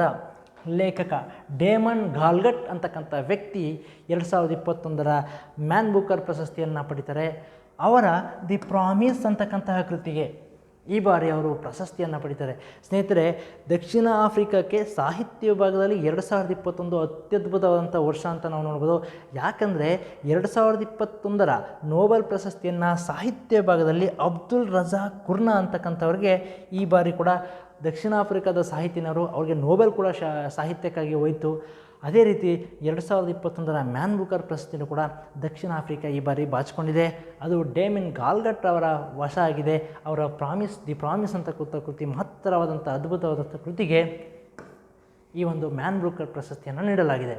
Speaker 1: ಲೇಖಕ ಡೇಮನ್ ಗಾಲ್ಗಟ್ ಅಂತಕ್ಕಂಥ ವ್ಯಕ್ತಿ 2021 ಮ್ಯಾನ್ ಬೂಕರ್ ಪ್ರಶಸ್ತಿಯನ್ನು ಪಡಿತಾರೆ. ಅವರ ದಿ ಪ್ರಾಮಿಸ್ ಅಂತಕ್ಕಂತಹ ಕೃತಿಗೆ ಈ ಬಾರಿ ಅವರು ಪ್ರಶಸ್ತಿಯನ್ನು ಪಡಿತಾರೆ. ಸ್ನೇಹಿತರೆ, ದಕ್ಷಿಣ ಆಫ್ರಿಕಾಕ್ಕೆ ಸಾಹಿತ್ಯ ವಿಭಾಗದಲ್ಲಿ 2021 ಅತ್ಯದ್ಭುತವಾದಂಥ ವರ್ಷ ಅಂತ ನಾವು ನೋಡ್ಬೋದು. ಯಾಕಂದರೆ 2021 ನೋಬೆಲ್ ಪ್ರಶಸ್ತಿಯನ್ನು ಸಾಹಿತ್ಯ ವಿಭಾಗದಲ್ಲಿ ಅಬ್ದುಲ್ ರಜಾಕ್ ಕುರ್ನಾ ಅಂತಕ್ಕಂಥವ್ರಿಗೆ ಈ ಬಾರಿ ಕೂಡ ದಕ್ಷಿಣ ಆಫ್ರಿಕಾದ ಸಾಹಿತಿನವರು ಅವ್ರಿಗೆ ನೋಬೆಲ್ ಕೂಡ ಸಾಹಿತ್ಯಕ್ಕಾಗಿ ಹೋಯಿತು. ಅದೇ ರೀತಿ 2021 ಮ್ಯಾನ್ ಬೂಕರ್ ಪ್ರಶಸ್ತಿನೂ ಕೂಡ ದಕ್ಷಿಣ ಆಫ್ರಿಕಾ ಈ ಬಾರಿ ಬಾಚಿಕೊಂಡಿದೆ. ಅದು ಡೇಮನ್ ಗಾಲ್ಗಟ್ ಅವರ ವಶ ಆಗಿದೆ. ಅವರ ದಿ ಪ್ರಾಮಿಸ್ ಅಂತ ಕೃತಿ ಮಹತ್ತರವಾದಂಥ ಅದ್ಭುತವಾದಂಥ ಕೃತಿಗೆ ಈ ಒಂದು ಮ್ಯಾನ್ ಬೂಕರ್ ಪ್ರಶಸ್ತಿಯನ್ನು ನೀಡಲಾಗಿದೆ.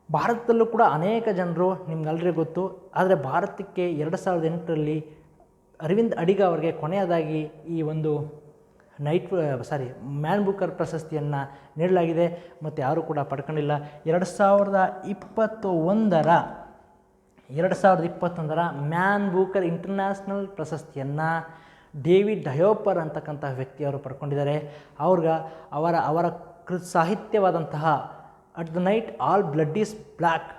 Speaker 1: ಭಾರತದಲ್ಲೂ ಕೂಡ ಅನೇಕ ಜನರು ನಿಮ್ಗೆಲ್ಲರಿಗೂ ಗೊತ್ತು. ಆದರೆ ಭಾರತಕ್ಕೆ 2008 ಅರವಿಂದ್ ಅಡಿಗ ಅವರಿಗೆ ಕೊನೆಯದಾಗಿ ಈ ಒಂದು ಮ್ಯಾನ್ ಬೂಕರ್ ಪ್ರಶಸ್ತಿಯನ್ನು ನೀಡಲಾಗಿದೆ ಮತ್ತು ಯಾರೂ ಕೂಡ ಪಡ್ಕೊಂಡಿಲ್ಲ. 2021 ಮ್ಯಾನ್ ಬೂಕರ್ ಇಂಟರ್ನ್ಯಾಷನಲ್ ಪ್ರಶಸ್ತಿಯನ್ನು ಡೇವಿಡ್ ಡಯೋಪರ್ ಅಂತಕ್ಕಂಥ ವ್ಯಕ್ತಿಯವರು ಪಡ್ಕೊಂಡಿದ್ದಾರೆ. ಅವರ ಸಾಹಿತ್ಯವಾದಂತಹ at the night all blood is black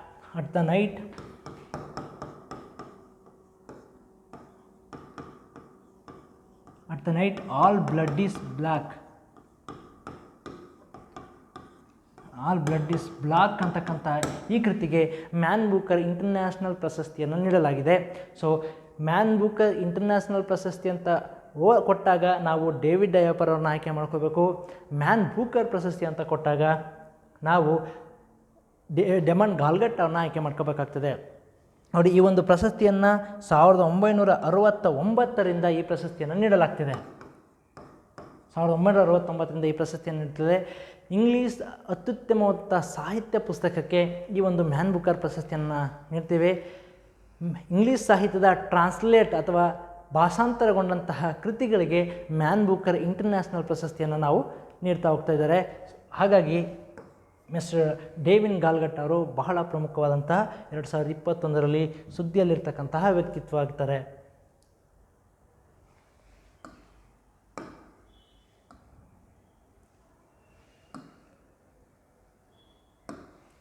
Speaker 1: all blood is black ಅಂತಕ್ಕಂಥ ಈ ಕೃತಿಗೆ ಮ್ಯಾನ್ ಬೂಕರ್ ಇಂಟರ್ನ್ಯಾಷನಲ್ ಪ್ರಶಸ್ತಿಯನ್ನು ನೀಡಲಾಗಿದೆ. ಸೊ ಮ್ಯಾನ್ ಬೂಕರ್ ಇಂಟರ್ನ್ಯಾಷನಲ್ ಪ್ರಶಸ್ತಿ ಅಂತ ಕೊಟ್ಟಾಗ ನಾವು ಡೇವಿಡ್ ಡಯೋಪರ್ ಅವ್ರನ್ನ ಆಯ್ಕೆ ಮಾಡ್ಕೋಬೇಕು. ಮ್ಯಾನ್ ಬೂಕರ್ ಪ್ರಶಸ್ತಿ ಅಂತ ಕೊಟ್ಟಾಗ ನಾವು ಡೆಮನ್ ಗಾಲ್ಗಟ್ ಅವ್ರನ್ನ ಆಯ್ಕೆ ಮಾಡ್ಕೋಬೇಕಾಗ್ತದೆ. ನೋಡಿ, ಈ ಒಂದು ಪ್ರಶಸ್ತಿಯನ್ನು 1969ರಿಂದ ಈ ಪ್ರಶಸ್ತಿಯನ್ನು ನೀಡಲಾಗ್ತಿದೆ. 1969ರಿಂದ ಈ ಪ್ರಶಸ್ತಿಯನ್ನು ನೀಡುತ್ತದೆ. ಇಂಗ್ಲೀಷ್ ಅತ್ಯುತ್ತಮವಾದ ಸಾಹಿತ್ಯ ಪುಸ್ತಕಕ್ಕೆ ಈ ಒಂದು ಮ್ಯಾನ್ ಬೂಕರ್ ಪ್ರಶಸ್ತಿಯನ್ನು ನೀಡ್ತೇವೆ. ಇಂಗ್ಲೀಷ್ ಸಾಹಿತ್ಯದ ಟ್ರಾನ್ಸ್ಲೇಟ್ ಅಥವಾ ಭಾಷಾಂತರಗೊಂಡಂತಹ ಕೃತಿಗಳಿಗೆ ಮ್ಯಾನ್ ಬೂಕರ್ ಇಂಟರ್ನ್ಯಾಷನಲ್ ಪ್ರಶಸ್ತಿಯನ್ನು ನಾವು ನೀಡ್ತಾ ಹೋಗ್ತಾ ಇದ್ದಾರೆ. ಹಾಗಾಗಿ ಮಿಸ್ಟರ್ ಡೇವಿನ್ ಗಾಲ್ಗಟ್ ಅವರು ಬಹಳ ಪ್ರಮುಖವಾದಂತಹ 2021ರಲ್ಲಿ ಸುದ್ದಿಯಲ್ಲಿರ್ತಕ್ಕಂತಹ ವ್ಯಕ್ತಿತ್ವ ಆಗ್ತಾರೆ.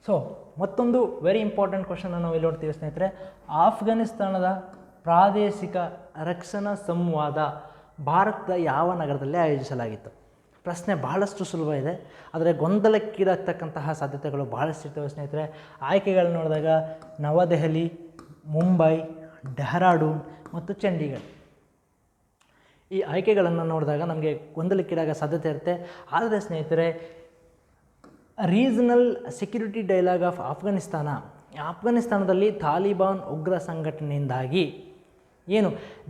Speaker 1: ಸೊ ಮತ್ತೊಂದು ವೆರಿ ಇಂಪಾರ್ಟೆಂಟ್ ಕ್ವಶನನ್ನು ನಾವು ಇಲ್ಲಿ ನೋಡ್ತೀವಿ ಸ್ನೇಹಿತರೆ. ಆಫ್ಘನಿಸ್ತಾನದ ಪ್ರಾದೇಶಿಕ ರಕ್ಷಣಾ ಸಂವಾದ ಭಾರತದ ಯಾವ ನಗರದಲ್ಲಿ ಆಯೋಜಿಸಲಾಗಿತ್ತು? ಪ್ರಶ್ನೆ ಬಹಳಷ್ಟು ಸುಲಭ ಇದೆ, ಆದರೆ ಗೊಂದಲಕ್ಕೀಡಾಗ್ತಕ್ಕಂತಹ ಸಾಧ್ಯತೆಗಳು ಬಹಳಷ್ಟು ಇರ್ತವೆ ಸ್ನೇಹಿತರೆ. ಆಯ್ಕೆಗಳನ್ನು ನೋಡಿದಾಗ ನವದೆಹಲಿ, ಮುಂಬೈ, ಡೆಹ್ರಾಡೂನ್ ಮತ್ತು ಚಂಡೀಗಢ. ಈ ಆಯ್ಕೆಗಳನ್ನು ನೋಡಿದಾಗ ನಮಗೆ ಗೊಂದಲಕ್ಕೀಡಾಗೋ ಸಾಧ್ಯತೆ ಇರುತ್ತೆ. ಆದರೆ ಸ್ನೇಹಿತರೆ, ರೀಜನಲ್ ಸೆಕ್ಯೂರಿಟಿ ಡೈಲಾಗ್ ಆಫ್ ಆಫ್ಘನಿಸ್ತಾನದಲ್ಲಿ ತಾಲಿಬಾನ್ ಉಗ್ರ ಸಂಘಟನೆಯಿಂದಾಗಿ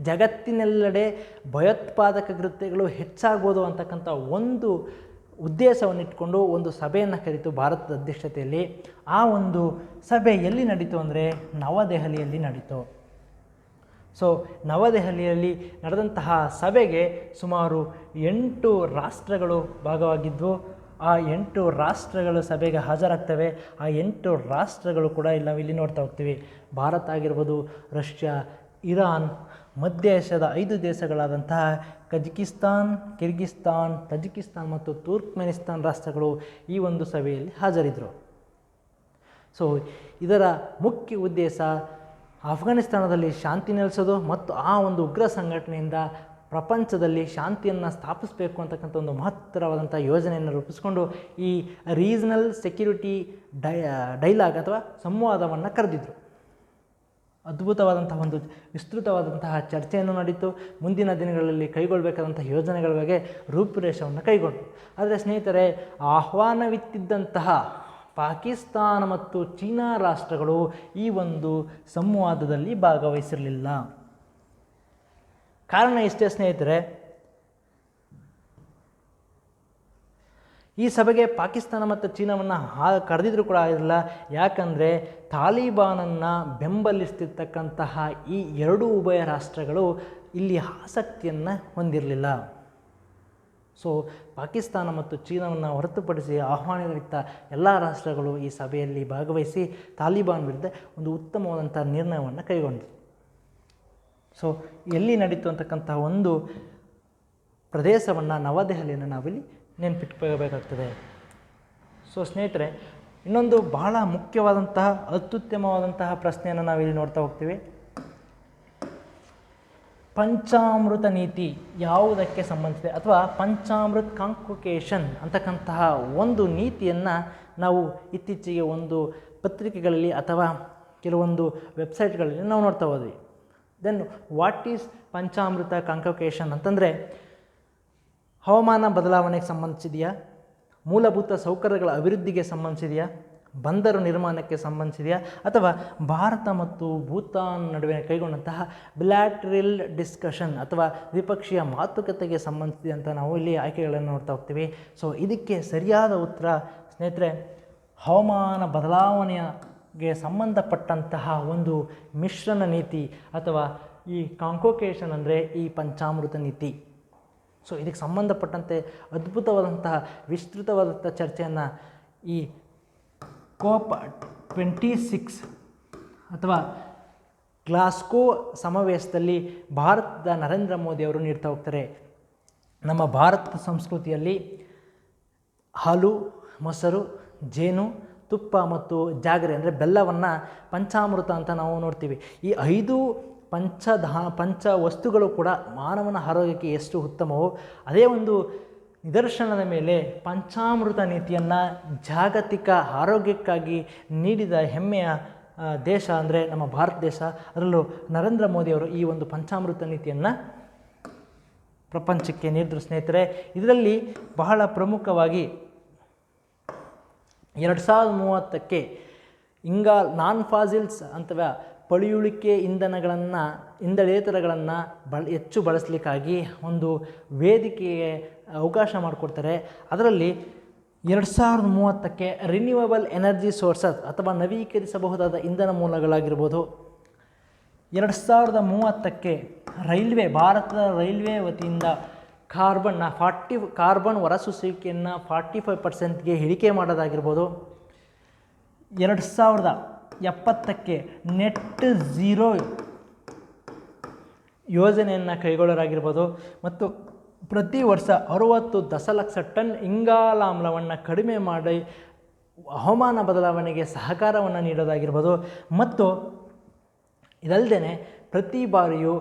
Speaker 1: ಜಗತ್ತಿನೆಲ್ಲೆಡೆ ಭಯೋತ್ಪಾದಕ ಕೃತ್ಯಗಳು ಹೆಚ್ಚಾಗ್ಬೋದು ಅಂತಕ್ಕಂಥ ಒಂದು ಉದ್ದೇಶವನ್ನು ಇಟ್ಕೊಂಡು ಒಂದು ಸಭೆಯನ್ನು ಕರೆಯಿತು ಭಾರತದ ಅಧ್ಯಕ್ಷತೆಯಲ್ಲಿ. ಆ ಒಂದು ಸಭೆ ಎಲ್ಲಿ ನಡೀತು ಅಂದರೆ ನವದೆಹಲಿಯಲ್ಲಿ ನಡೀತು. ಸೊ ನವದೆಹಲಿಯಲ್ಲಿ ನಡೆದಂತಹ ಸಭೆಗೆ ಸುಮಾರು 8 ರಾಷ್ಟ್ರಗಳು ಭಾಗವಾಗಿದ್ವು. ಆ 8 ರಾಷ್ಟ್ರಗಳು ಸಭೆಗೆ ಹಾಜರಾಗ್ತವೆ. ಆ 8 ರಾಷ್ಟ್ರಗಳು ಕೂಡ ನಾವಿಲ್ಲಿ ನೋಡ್ತಾ ಹೋಗ್ತೀವಿ. ಭಾರತ ಆಗಿರ್ಬೋದು, ರಷ್ಯಾ, ಇರಾನ್, ಮಧ್ಯ ಏಷ್ಯಾದ 5 ದೇಶಗಳಾದಂತಹ ಕಜಕಿಸ್ತಾನ್, ಕಿರ್ಗಿಸ್ತಾನ್, ತಜಿಕಿಸ್ತಾನ್ ಮತ್ತು ತುರ್ಕ್ಮೆನಿಸ್ತಾನ್ ರಾಷ್ಟ್ರಗಳು ಈ ಒಂದು ಸಭೆಯಲ್ಲಿ ಹಾಜರಿದ್ದರು. ಸೊ ಇದರ ಮುಖ್ಯ ಉದ್ದೇಶ ಆಫ್ಘನಿಸ್ತಾನದಲ್ಲಿ ಶಾಂತಿ ನೆಲೆಸೋದು ಮತ್ತು ಆ ಒಂದು ಉಗ್ರ ಸಂಘಟನೆಯಿಂದ ಪ್ರಪಂಚದಲ್ಲಿ ಶಾಂತಿಯನ್ನು ಸ್ಥಾಪಿಸಬೇಕು ಅಂತಕ್ಕಂಥ ಒಂದು ಮಹತ್ತರವಾದಂಥ ಯೋಜನೆಯನ್ನು ರೂಪಿಸಿಕೊಂಡು ಈ ರೀಜನಲ್ ಸೆಕ್ಯೂರಿಟಿ ಡೈಲಾಗ್ ಅಥವಾ ಸಂವಾದವನ್ನು ಕರೆದಿದ್ರು. ಅದ್ಭುತವಾದಂತಹ ಒಂದು ವಿಸ್ತೃತವಾದಂತಹ ಚರ್ಚೆಯನ್ನು ನಡೀತು. ಮುಂದಿನ ದಿನಗಳಲ್ಲಿ ಕೈಗೊಳ್ಳಬೇಕಾದಂಥ ಯೋಜನೆಗಳ ಬಗ್ಗೆ ರೂಪುರೇಷವನ್ನು ಕೈಗೊಂಡು. ಆದರೆ ಸ್ನೇಹಿತರೆ, ಆಹ್ವಾನವಿತ್ತಿದ್ದಂತಹ ಪಾಕಿಸ್ತಾನ ಮತ್ತು ಚೀನಾ ರಾಷ್ಟ್ರಗಳು ಈ ಒಂದು ಸಂವಾದದಲ್ಲಿ ಭಾಗವಹಿಸಿರಲಿಲ್ಲ. ಕಾರಣ ಇಷ್ಟೇ ಸ್ನೇಹಿತರೆ, ಈ ಸಭೆಗೆ ಪಾಕಿಸ್ತಾನ ಮತ್ತು ಚೀನಾವನ್ನು ಕರೆದಿದ್ರು ಕೂಡ ಆಗಿರಲಿಲ್ಲ. ಯಾಕಂದರೆ ತಾಲಿಬಾನನ್ನು ಬೆಂಬಲಿಸ್ತಿರ್ತಕ್ಕಂತಹ ಈ ಎರಡೂ ಉಭಯ ರಾಷ್ಟ್ರಗಳು ಇಲ್ಲಿ ಆಸಕ್ತಿಯನ್ನು ಹೊಂದಿರಲಿಲ್ಲ. ಸೊ ಪಾಕಿಸ್ತಾನ ಮತ್ತು ಚೀನಾವನ್ನು ಹೊರತುಪಡಿಸಿ ಆಹ್ವಾನಿತ ಎಲ್ಲ ರಾಷ್ಟ್ರಗಳು ಈ ಸಭೆಯಲ್ಲಿ ಭಾಗವಹಿಸಿ ತಾಲಿಬಾನ್ ವಿರುದ್ಧ ಒಂದು ಉತ್ತಮವಾದಂಥ ನಿರ್ಣಯವನ್ನು ಕೈಗೊಂಡಿತು. ಸೊ ಎಲ್ಲಿ ನಡೀತು ಅಂತಕ್ಕಂಥ ಒಂದು ಪ್ರದೇಶವನ್ನು, ನವದೆಹಲಿಯನ್ನು ನಾವಿಲ್ಲಿ ನೆನಪಿಟ್ಕೋಬೇಕಾಗ್ತದೆ. ಸೊ ಸ್ನೇಹಿತರೆ, ಇನ್ನೊಂದು ಬಹಳ ಮುಖ್ಯವಾದಂತಹ ಅತ್ಯುತ್ತಮವಾದಂತಹ ಪ್ರಶ್ನೆಯನ್ನು ನಾವಿಲ್ಲಿ ನೋಡ್ತಾ ಹೋಗ್ತೀವಿ. ಪಂಚಾಮೃತ ನೀತಿ ಯಾವುದಕ್ಕೆ ಸಂಬಂಧಿಸಿದೆ, ಅಥವಾ ಪಂಚಾಮೃತ್ ಕಾನ್ವೊಕೇಷನ್ ಅಂತಕ್ಕಂತಹ ಒಂದು ನೀತಿಯನ್ನು ನಾವು ಇತ್ತೀಚೆಗೆ ಒಂದು ಪತ್ರಿಕೆಗಳಲ್ಲಿ ಅಥವಾ ಕೆಲವೊಂದು ವೆಬ್ಸೈಟ್ಗಳಲ್ಲಿ ನಾವು ನೋಡ್ತಾ ಹೋದ್ವಿ. ದೆನ್ ವಾಟ್ ಈಸ್ ಪಂಚಾಮೃತ ಕಾನ್ವೊಕೇಷನ್ ಅಂತಂದರೆ, ಹವಾಮಾನ ಬದಲಾವಣೆಗೆ ಸಂಬಂಧಿಸಿದೆಯಾ, ಮೂಲಭೂತ ಸೌಕರ್ಯಗಳ ಅಭಿವೃದ್ಧಿಗೆ ಸಂಬಂಧಿಸಿದೆಯಾ, ಬಂದರು ನಿರ್ಮಾಣಕ್ಕೆ ಸಂಬಂಧಿಸಿದೆಯಾ, ಅಥವಾ ಭಾರತ ಮತ್ತು ಭೂತಾನ್ ನಡುವೆ ಕೈಗೊಂಡಂತಹ ಬಿಲ್ಯಾಟರಲ್ ಡಿಸ್ಕಷನ್ ಅಥವಾ ದ್ವಿಪಕ್ಷೀಯ ಮಾತುಕತೆಗೆ ಸಂಬಂಧಿಸಿದೆ ಅಂತ ನಾವು ಇಲ್ಲಿ ಆಯ್ಕೆಗಳನ್ನು ನೋಡ್ತಾ ಹೋಗ್ತೀವಿ. ಸೊ ಇದಕ್ಕೆ ಸರಿಯಾದ ಉತ್ತರ ಸ್ನೇಹಿತರೆ, ಹವಾಮಾನ ಬದಲಾವಣೆಗೆ ಸಂಬಂಧಪಟ್ಟಂತಹ ಒಂದು ಮಿಶ್ರಣ ನೀತಿ ಅಥವಾ ಈ ಕಾನ್ವೊಕೇಷನ್ ಅಂದರೆ ಈ ಪಂಚಾಮೃತ ನೀತಿ. ಸೊ ಇದಕ್ಕೆ ಸಂಬಂಧಪಟ್ಟಂತೆ ಅದ್ಭುತವಾದಂತಹ ವಿಸ್ತೃತವಾದಂಥ ಚರ್ಚೆಯನ್ನು ಈ COP 26 ಅಥವಾ ಗ್ಲಾಸ್ಗೋ ಸಮಾವೇಶದಲ್ಲಿ ಭಾರತದ ನರೇಂದ್ರ ಮೋದಿ ಅವರು ನೀಡ್ತಾ ಹೋಗ್ತಾರೆ. ನಮ್ಮ ಭಾರತ ಸಂಸ್ಕೃತಿಯಲ್ಲಿ ಹಾಲು, ಮೊಸರು, ಜೇನು, ತುಪ್ಪ ಮತ್ತು ಜಾಗರಿ ಅಂದರೆ ಬೆಲ್ಲವನ್ನು ಪಂಚಾಮೃತ ಅಂತ ನಾವು ನೋಡ್ತೀವಿ. ಈ 5 ಪಂಚ ವಸ್ತುಗಳು ಕೂಡ ಮಾನವನ ಆರೋಗ್ಯಕ್ಕೆ ಎಷ್ಟು ಉತ್ತಮವೋ ಅದೇ ಒಂದು ನಿದರ್ಶನದ ಮೇಲೆ ಪಂಚಾಮೃತ ನೀತಿಯನ್ನು ಜಾಗತಿಕ ಆರೋಗ್ಯಕ್ಕಾಗಿ ನೀಡಿದ ಹೆಮ್ಮೆಯ ದೇಶ ಅಂದರೆ ನಮ್ಮ ಭಾರತ ದೇಶ. ಅದರಲ್ಲೂ ನರೇಂದ್ರ ಮೋದಿಯವರು ಈ ಒಂದು ಪಂಚಾಮೃತ ನೀತಿಯನ್ನು ಪ್ರಪಂಚಕ್ಕೆ ನೀಡಿದರು ಸ್ನೇಹಿತರೆ. ಇದರಲ್ಲಿ ಬಹಳ ಪ್ರಮುಖವಾಗಿ 2030ಕ್ಕೆ ನಾನ್ ಫಾಸಿಲ್ಸ್ ಅಥವಾ ಪಳೆಯುಳಿಕೆ ಇಂಧನೇತರಗಳನ್ನು ಹೆಚ್ಚು ಬಳಸಲಿಕ್ಕಾಗಿ ಒಂದು ವೇದಿಕೆಗೆ ಅವಕಾಶ ಮಾಡಿಕೊಡ್ತಾರೆ. ಅದರಲ್ಲಿ 2030ಕ್ಕೆ ರಿನ್ಯೂವಬಲ್ ಎನರ್ಜಿ ಸೋರ್ಸಸ್ ಅಥವಾ ನವೀಕರಿಸಬಹುದಾದ ಇಂಧನ ಮೂಲಗಳಾಗಿರ್ಬೋದು, 2030ಕ್ಕೆ ಭಾರತದ ರೈಲ್ವೆ ವತಿಯಿಂದ ಕಾರ್ಬನ್ ಹೊರಸೂಸುವಿಕೆಯನ್ನು 45%ಗೆ ಇಳಿಕೆ ಮಾಡೋದಾಗಿರ್ಬೋದು, 2070ಕ್ಕೆ ನೆಟ್ ಝೀರೋ ಯೋಜನೆಯನ್ನು ಕೈಗೊಳ್ಳಲಾಗಿರ್ಬೋದು, ಮತ್ತು ಪ್ರತಿ ವರ್ಷ 60 ದಶಲಕ್ಷ ಟನ್ ಇಂಗಾಲಾಮ್ಲವನ್ನು ಕಡಿಮೆ ಮಾಡಿ ಹವಾಮಾನ ಬದಲಾವಣೆಗೆ ಸಹಕಾರವನ್ನು ನೀಡೋದಾಗಿರ್ಬೋದು. ಮತ್ತು ಇದಲ್ಲದೆ ಪ್ರತಿ ಬಾರಿಯೂ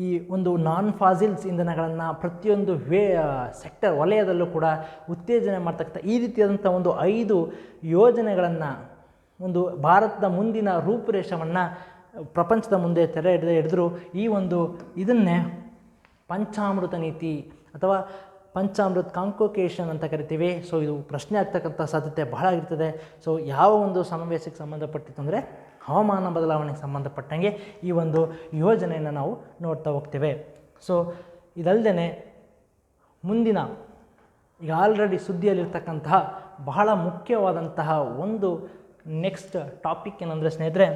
Speaker 1: ಈ ಒಂದು ನಾನ್ ಫಾಸಿಲ್ಸ್ ಇಂಧನಗಳನ್ನು ಪ್ರತಿಯೊಂದು ಸೆಕ್ಟರ್ ವಲಯದಲ್ಲೂ ಕೂಡ ಉತ್ತೇಜನೆ ಮಾಡ್ತಕ್ಕಂಥ ಈ ರೀತಿಯಾದಂಥ ಒಂದು 5 ಯೋಜನೆಗಳನ್ನು ಒಂದು ಭಾರತದ ಮುಂದಿನ ರೂಪುರೇಷವನ್ನು ಪ್ರಪಂಚದ ಮುಂದೆ ತೆರೆ ಹಿಡಿದ್ರು ಇದನ್ನೇ ಪಂಚಾಮೃತ ನೀತಿ ಅಥವಾ ಪಂಚಾಮೃತ್ ಕಾನ್ವೊಕೇಷನ್ ಅಂತ ಕರಿತೀವಿ. ಸೊ ಇದು ಪ್ರಶ್ನೆ ಆಗ್ತಕ್ಕಂಥ ಸಾಧ್ಯತೆ ಬಹಳ ಇರ್ತದೆ. ಸೊ ಯಾವ ಒಂದು ಸಮಾವೇಶಕ್ಕೆ ಸಂಬಂಧಪಟ್ಟಿತ್ತು ಅಂದರೆ ಹವಾಮಾನ ಬದಲಾವಣೆಗೆ ಸಂಬಂಧಪಟ್ಟಂಗೆ ಈ ಒಂದು ಯೋಜನೆಯನ್ನು ನಾವು ನೋಡ್ತಾ ಹೋಗ್ತೇವೆ. ಸೊ ಇದಲ್ಲದೆ ಮುಂದಿನ ಈಗ ಆಲ್ರೆಡಿ ಸುದ್ದಿಯಲ್ಲಿರ್ತಕ್ಕಂತಹ ಬಹಳ ಮುಖ್ಯವಾದಂತಹ ಒಂದು ನೆಕ್ಸ್ಟ್ ಟಾಪಿಕ್ ಏನಂದರೆ ಸ್ನೇಹಿತರೆ,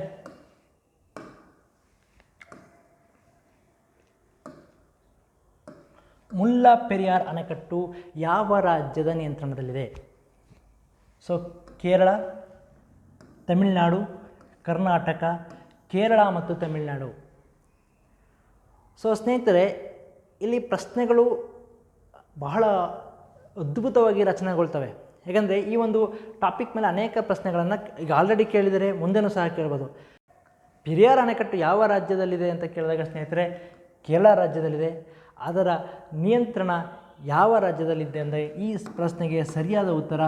Speaker 1: ಮುಲ್ಲಾ ಪೆರಿಯಾರ್ ಅಣೆಕಟ್ಟು ಯಾವ ರಾಜ್ಯದ ನಿಯಂತ್ರಣದಲ್ಲಿದೆ? ಸೊ ಕೇರಳ, ತಮಿಳುನಾಡು, ಕರ್ನಾಟಕ, ಕೇರಳ ಮತ್ತು ತಮಿಳುನಾಡು. ಸೊ ಸ್ನೇಹಿತರೆ, ಇಲ್ಲಿ ಪ್ರಶ್ನೆಗಳು ಬಹಳ ಅದ್ಭುತವಾಗಿ ರಚನೆಗೊಳ್ತವೆ. ಯಾಕಂದರೆ ಈ ಒಂದು ಟಾಪಿಕ್ ಮೇಲೆ ಅನೇಕ ಪ್ರಶ್ನೆಗಳನ್ನು ಈಗ ಆಲ್ರೆಡಿ ಕೇಳಿದರೆ ಮುಂದೆನೂ ಸಹ ಕೇಳ್ಬೋದು. ಪೆರಿಯಾರ್ ಅಣೆಕಟ್ಟು ಯಾವ ರಾಜ್ಯದಲ್ಲಿದೆ ಅಂತ ಕೇಳಿದಾಗ ಸ್ನೇಹಿತರೆ, ಕೇರಳ ರಾಜ್ಯದಲ್ಲಿದೆ. ಅದರ ನಿಯಂತ್ರಣ ಯಾವ ರಾಜ್ಯದಲ್ಲಿದೆ ಅಂದರೆ ಈ ಪ್ರಶ್ನೆಗೆ ಸರಿಯಾದ ಉತ್ತರ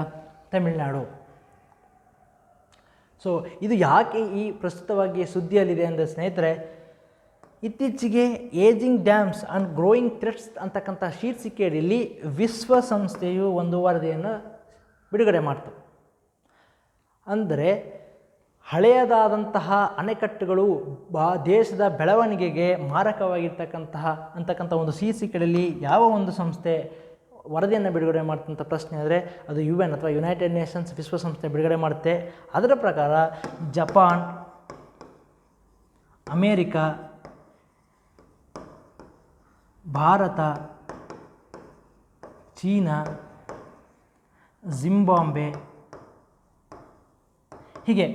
Speaker 1: ತಮಿಳುನಾಡು. ಸೊ ಇದು ಯಾಕೆ ಈ ಪ್ರಸ್ತುತವಾಗಿ ಸುದ್ದಿಯಲ್ಲಿದೆ ಅಂದರೆ ಸ್ನೇಹಿತರೆ, ಇತ್ತೀಚೆಗೆ ageing dams and growing threats ಅಂತಕ್ಕಂಥ ಶೀರ್ಷಿಕೆಯಲ್ಲಿ ವಿಶ್ವಸಂಸ್ಥೆಯು ಒಂದು ವರದಿಯನ್ನು ಬಿಡುಗಡೆ ಮಾಡ್ತು. ಅಂದರೆ ಹಳೆಯದಾದಂತಹ ಅಣೆಕಟ್ಟುಗಳು ದೇಶದ ಬೆಳವಣಿಗೆಗೆ ಮಾರಕವಾಗಿರ್ತಕ್ಕಂಥ ಒಂದು ಶೀರ್ಷಿಕೆಯಲ್ಲಿ ಯಾವ ಒಂದು ಸಂಸ್ಥೆ ವರದಿಯನ್ನು ಬಿಡುಗಡೆ ಮಾಡ್ತಂಥ ಪ್ರಶ್ನೆ ಆದರೆ ಅದು UN ಅಥವಾ ಯುನೈಟೆಡ್ ನೇಷನ್ಸ್ ವಿಶ್ವಸಂಸ್ಥೆ ಬಿಡುಗಡೆ ಮಾಡುತ್ತೆ. ಅದರ ಪ್ರಕಾರ Japan, America, Bharat, China, Zimbabwe ಹೀಗೆ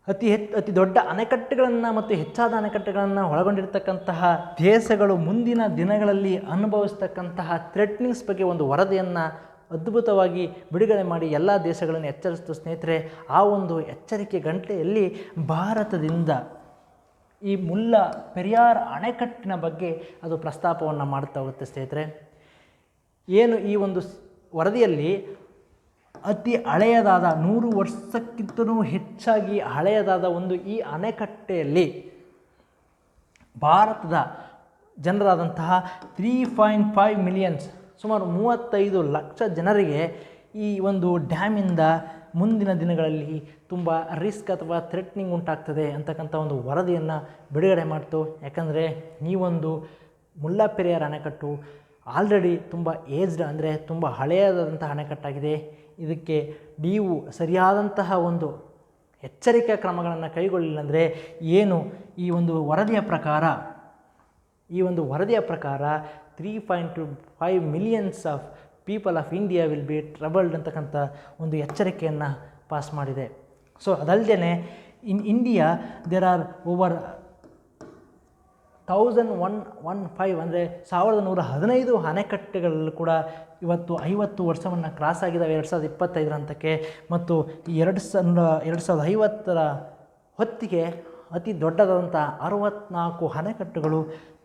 Speaker 1: ಅತಿ ದೊಡ್ಡ ಅಣೆಕಟ್ಟುಗಳನ್ನು ಮತ್ತು ಹೆಚ್ಚಾದ ಅಣೆಕಟ್ಟುಗಳನ್ನು ಒಳಗೊಂಡಿರ್ತಕ್ಕಂತಹ ದೇಶಗಳು ಮುಂದಿನ ದಿನಗಳಲ್ಲಿ ಅನುಭವಿಸ್ತಕ್ಕಂತಹ ಥ್ರೆಟ್ನಿಂಗ್ಸ್ ಬಗ್ಗೆ ಒಂದು ವರದಿಯನ್ನು ಅದ್ಭುತವಾಗಿ ಬಿಡುಗಡೆ ಮಾಡಿ ಎಲ್ಲ ದೇಶಗಳನ್ನು ಎಚ್ಚರಿಸಿತು ಸ್ನೇಹಿತರೆ. ಆ ಒಂದು ಎಚ್ಚರಿಕೆ ಗಂಟೆಯಲ್ಲಿ ಭಾರತದಿಂದ ಈ ಮುಲ್ಲಾ ಪೆರಿಯಾರ್ ಅಣೆಕಟ್ಟಿನ ಬಗ್ಗೆ ಅದು ಪ್ರಸ್ತಾಪವನ್ನು ಮಾಡ್ತಾ ಹೋಗುತ್ತೆ ಸ್ನೇಹಿತರೆ. ಏನು ಈ ಒಂದು ವರದಿಯಲ್ಲಿ ಅತಿ ಹಳೆಯದಾದ 100 ವರ್ಷಕ್ಕಿಂತಲೂ ಹೆಚ್ಚಾಗಿ ಹಳೆಯದಾದ ಒಂದು ಈ ಅಣೆಕಟ್ಟೆಯಲ್ಲಿ ಭಾರತದ ಜನರಾದಂತಹ 3.5 ಮಿಲಿಯನ್ಸ್ ಸುಮಾರು 35 ಲಕ್ಷ ಜನರಿಗೆ ಈ ಒಂದು ಡ್ಯಾಮಿಂದ ಮುಂದಿನ ದಿನಗಳಲ್ಲಿ ತುಂಬ ರಿಸ್ಕ್ ಅಥವಾ ಥ್ರೆಟ್ನಿಂಗ್ ಉಂಟಾಗ್ತದೆ ಅಂತಕ್ಕಂಥ ಒಂದು ವರದಿಯನ್ನು ಬಿಡುಗಡೆ ಮಾಡ್ತು. ಯಾಕಂದರೆ ಈ ಒಂದು ಮುಲ್ಲಾ ಪೆರಿಯಾರ್ ಅಣೆಕಟ್ಟು ಆಲ್ರೆಡಿ ತುಂಬ ಏಜ್ಡ್ ಅಂದರೆ ತುಂಬ ಹಳೆಯದಾದಂತಹ ಅಣೆಕಟ್ಟಾಗಿದೆ. ಇದಕ್ಕೆ ನೀವು ಸರಿಯಾದಂತಹ ಒಂದು ಎಚ್ಚರಿಕಾ ಕ್ರಮಗಳನ್ನು ಕೈಗೊಳ್ಳಿಲ್ಲ ಅಂದರೆ ಏನು ಈ ಒಂದು ವರದಿಯ ಪ್ರಕಾರ 3.5 millions of people of India will be troubled ಅಂತಕ್ಕಂಥ ಒಂದು ಎಚ್ಚರಿಕೆಯನ್ನು ಪಾಸ್ ಮಾಡಿದೆ. ಸೊ ಅದಲ್ಲದೆ in India there are over 1115 ಅಂದರೆ 1115 ಅಣೆಕಟ್ಟುಗಳಲ್ಲೂ ಕೂಡ ಇವತ್ತು 50 ವರ್ಷವನ್ನು ಕ್ರಾಸ್ ಆಗಿದ್ದಾವೆ 2025 ಹಂತಕ್ಕೆ. ಮತ್ತು ಈ 2050 ಹೊತ್ತಿಗೆ ಅತಿ ದೊಡ್ಡದಾದಂಥ 64 ಅಣೆಕಟ್ಟುಗಳು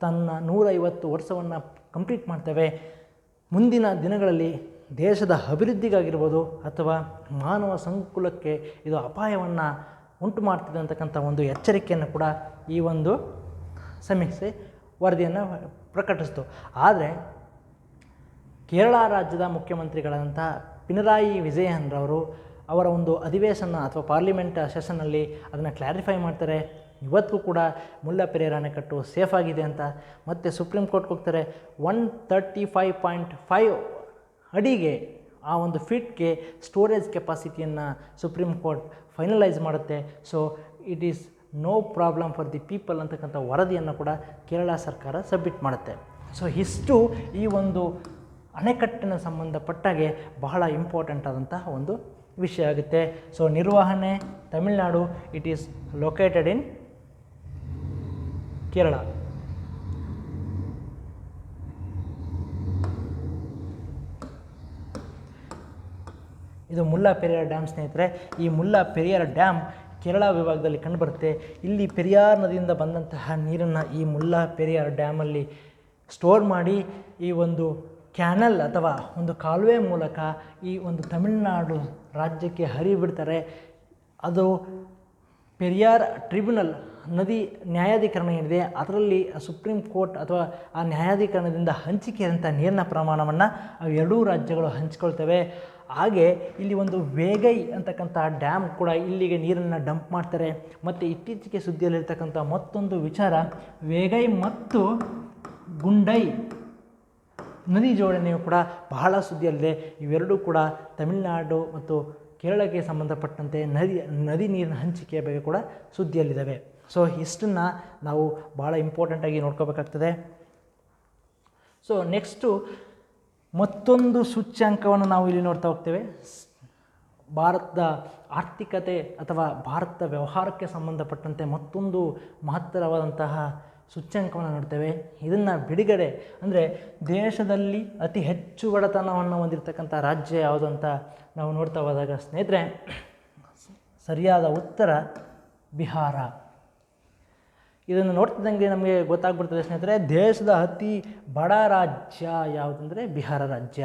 Speaker 1: ತನ್ನ 150 ವರ್ಷವನ್ನು ಕಂಪ್ಲೀಟ್ ಮಾಡ್ತವೆ. ಮುಂದಿನ ದಿನಗಳಲ್ಲಿ ದೇಶದ ಅಭಿವೃದ್ಧಿಗಾಗಿರ್ಬೋದು ಅಥವಾ ಮಾನವ ಸಂಕುಲಕ್ಕೆ ಇದು ಅಪಾಯವನ್ನು ಉಂಟು ಮಾಡ್ತಿದೆ ಅಂತಕ್ಕಂಥ ಒಂದು ಎಚ್ಚರಿಕೆಯನ್ನು ಕೂಡ ಈ ಒಂದು ಸಮೀಕ್ಷೆ ವರದಿಯನ್ನು ಪ್ರಕಟಿಸಿತು. ಆದರೆ ಕೇರಳ ರಾಜ್ಯದ ಮುಖ್ಯಮಂತ್ರಿಗಳಾದಂಥ ಪಿಣರಾಯಿ ವಿಜಯನ್ರವರು ಅವರ ಒಂದು ಅಧಿವೇಶನ ಅಥವಾ ಪಾರ್ಲಿಮೆಂಟ್ ಸೆಷನ್ನಲ್ಲಿ ಅದನ್ನು ಕ್ಲಾರಿಫೈ ಮಾಡ್ತಾರೆ. ಇವತ್ತಿಗೂ ಕೂಡ ಮುಲ್ಲಾ ಪೆರಿಯಾರ್ ಅಣೆಕಟ್ಟು ಸೇಫ್ ಆಗಿದೆ ಅಂತ. ಮತ್ತು ಸುಪ್ರೀಂ ಕೋರ್ಟ್ಗೆ ಹೋಗ್ತಾರೆ. 135.5 ಅಡಿಗೆ ಆ ಒಂದು ಫೀಟ್ಗೆ ಸ್ಟೋರೇಜ್ ಕೆಪಾಸಿಟಿಯನ್ನು ಸುಪ್ರೀಂ ಕೋರ್ಟ್ ಫೈನಲೈಸ್ ಮಾಡುತ್ತೆ. So it is no problem for the people ಅಂತಕ್ಕಂಥ ವರದಿಯನ್ನು ಕೂಡ ಕೇರಳ ಸರ್ಕಾರ ಸಬ್ಮಿಟ್ ಮಾಡುತ್ತೆ. ಸೊ ಇಷ್ಟು ಈ ಒಂದು ಅಣೆಕಟ್ಟಿನ ಸಂಬಂಧಪಟ್ಟಾಗೆ ಬಹಳ ಇಂಪಾರ್ಟೆಂಟ್ ಆದಂತಹ ಒಂದು ವಿಷಯ ಆಗುತ್ತೆ. ಸೊ ನಿರ್ವಹಣೆ Tamil Nadu, it is located in Kerala. ಇದು ಮುಲ್ಲಾ ಪೆರಿಯಾರ್ ಡ್ಯಾಮ್ ಸ್ನೇಹಿತರೆ. ಈ ಮುಲ್ಲಾ ಪೆರಿಯಾರ್ ಡ್ಯಾಮ್ ಕೇರಳ ವಿಭಾಗದಲ್ಲಿ ಕಂಡುಬರುತ್ತೆ. ಇಲ್ಲಿ ಪೆರಿಯಾರ್ ನದಿಯಿಂದ ಬಂದಂತಹ ನೀರನ್ನು ಈ ಮುಲ್ಲಾ ಪೆರಿಯಾರ್ ಡ್ಯಾಮಲ್ಲಿ ಸ್ಟೋರ್ ಮಾಡಿ ಈ ಒಂದು ಕ್ಯಾನಲ್ ಅಥವಾ ಒಂದು ಕಾಲುವೆ ಮೂಲಕ ಈ ಒಂದು ತಮಿಳುನಾಡು ರಾಜ್ಯಕ್ಕೆ ಹರಿಬಿಡ್ತಾರೆ. ಅದು ಪೆರಿಯಾರ್ ಟ್ರಿಬ್ಯುನಲ್ ನದಿ ನ್ಯಾಯಾಧೀಕರಣ ಏನಿದೆ ಅದರಲ್ಲಿ ಸುಪ್ರೀಂ ಕೋರ್ಟ್ ಅಥವಾ ಆ ನ್ಯಾಯಾಧೀಕರಣದಿಂದ ಹಂಚಿಕೆಯಾದಂಥ ನೀರಿನ ಪ್ರಮಾಣವನ್ನು ಎರಡೂ ರಾಜ್ಯಗಳು ಹಂಚಿಕೊಳ್ತವೆ. ಹಾಗೆ ಇಲ್ಲಿ ಒಂದು ವೇಗೈ ಅಂತಕ್ಕಂಥ ಡ್ಯಾಮ್ ಕೂಡ ಇಲ್ಲಿಗೆ ನೀರನ್ನು ಡಂಪ್ ಮಾಡ್ತಾರೆ. ಮತ್ತು ಇತ್ತೀಚೆಗೆ ಸುದ್ದಿಯಲ್ಲಿರ್ತಕ್ಕಂಥ ಮತ್ತೊಂದು ವಿಚಾರ, ವೇಗೈ ಮತ್ತು ಗುಂಡೈ ನದಿ ಜೋಡಣೆಯು ಕೂಡ ಬಹಳ ಸುದ್ದಿಯಲ್ಲಿದೆ. ಇವೆರಡೂ ಕೂಡ ತಮಿಳುನಾಡು ಮತ್ತು ಕೇರಳಕ್ಕೆ ಸಂಬಂಧಪಟ್ಟಂತೆ ನದಿ ನೀರಿನ ಹಂಚಿಕೆಯ ಬಗ್ಗೆ ಕೂಡ ಸುದ್ದಿಯಲ್ಲಿದ್ದಾವೆ. ಸೊ ಇಷ್ಟನ್ನು ನಾವು ಭಾಳ ಇಂಪಾರ್ಟೆಂಟಾಗಿ ನೋಡ್ಕೋಬೇಕಾಗ್ತದೆ. ಸೊ ನೆಕ್ಸ್ಟು ಮತ್ತೊಂದು ಸೂಚ್ಯಾಂಕವನ್ನು ನಾವು ಇಲ್ಲಿ ನೋಡ್ತಾ ಹೋಗ್ತೇವೆ. ಭಾರತದ ಆರ್ಥಿಕತೆ ಅಥವಾ ಭಾರತದ ವ್ಯವಹಾರಕ್ಕೆ ಸಂಬಂಧಪಟ್ಟಂತೆ ಮತ್ತೊಂದು ಮಹತ್ತರವಾದಂತಹ ಸೂಚ್ಯಂಕವನ್ನು ನೋಡ್ತೇವೆ. ಇದನ್ನು ಬಿಡುಗಡೆ ಅಂದರೆ ದೇಶದಲ್ಲಿ ಅತಿ ಹೆಚ್ಚು ಬಡತನವನ್ನು ಹೊಂದಿರತಕ್ಕಂಥ ರಾಜ್ಯ ಯಾವುದು ಅಂತ ನಾವು ನೋಡ್ತಾ ಹೋದಾಗ ಸ್ನೇಹಿತರೆ, ಸರಿಯಾದ ಉತ್ತರ ಬಿಹಾರ. ಇದನ್ನು ನೋಡ್ತಿದ್ದಂಗೆ ನಮಗೆ ಗೊತ್ತಾಗ್ಬಿಡ್ತದೆ ಸ್ನೇಹಿತರೆ, ದೇಶದ ಅತಿ ಬಡ ರಾಜ್ಯ ಯಾವುದಂದರೆ ಬಿಹಾರ ರಾಜ್ಯ.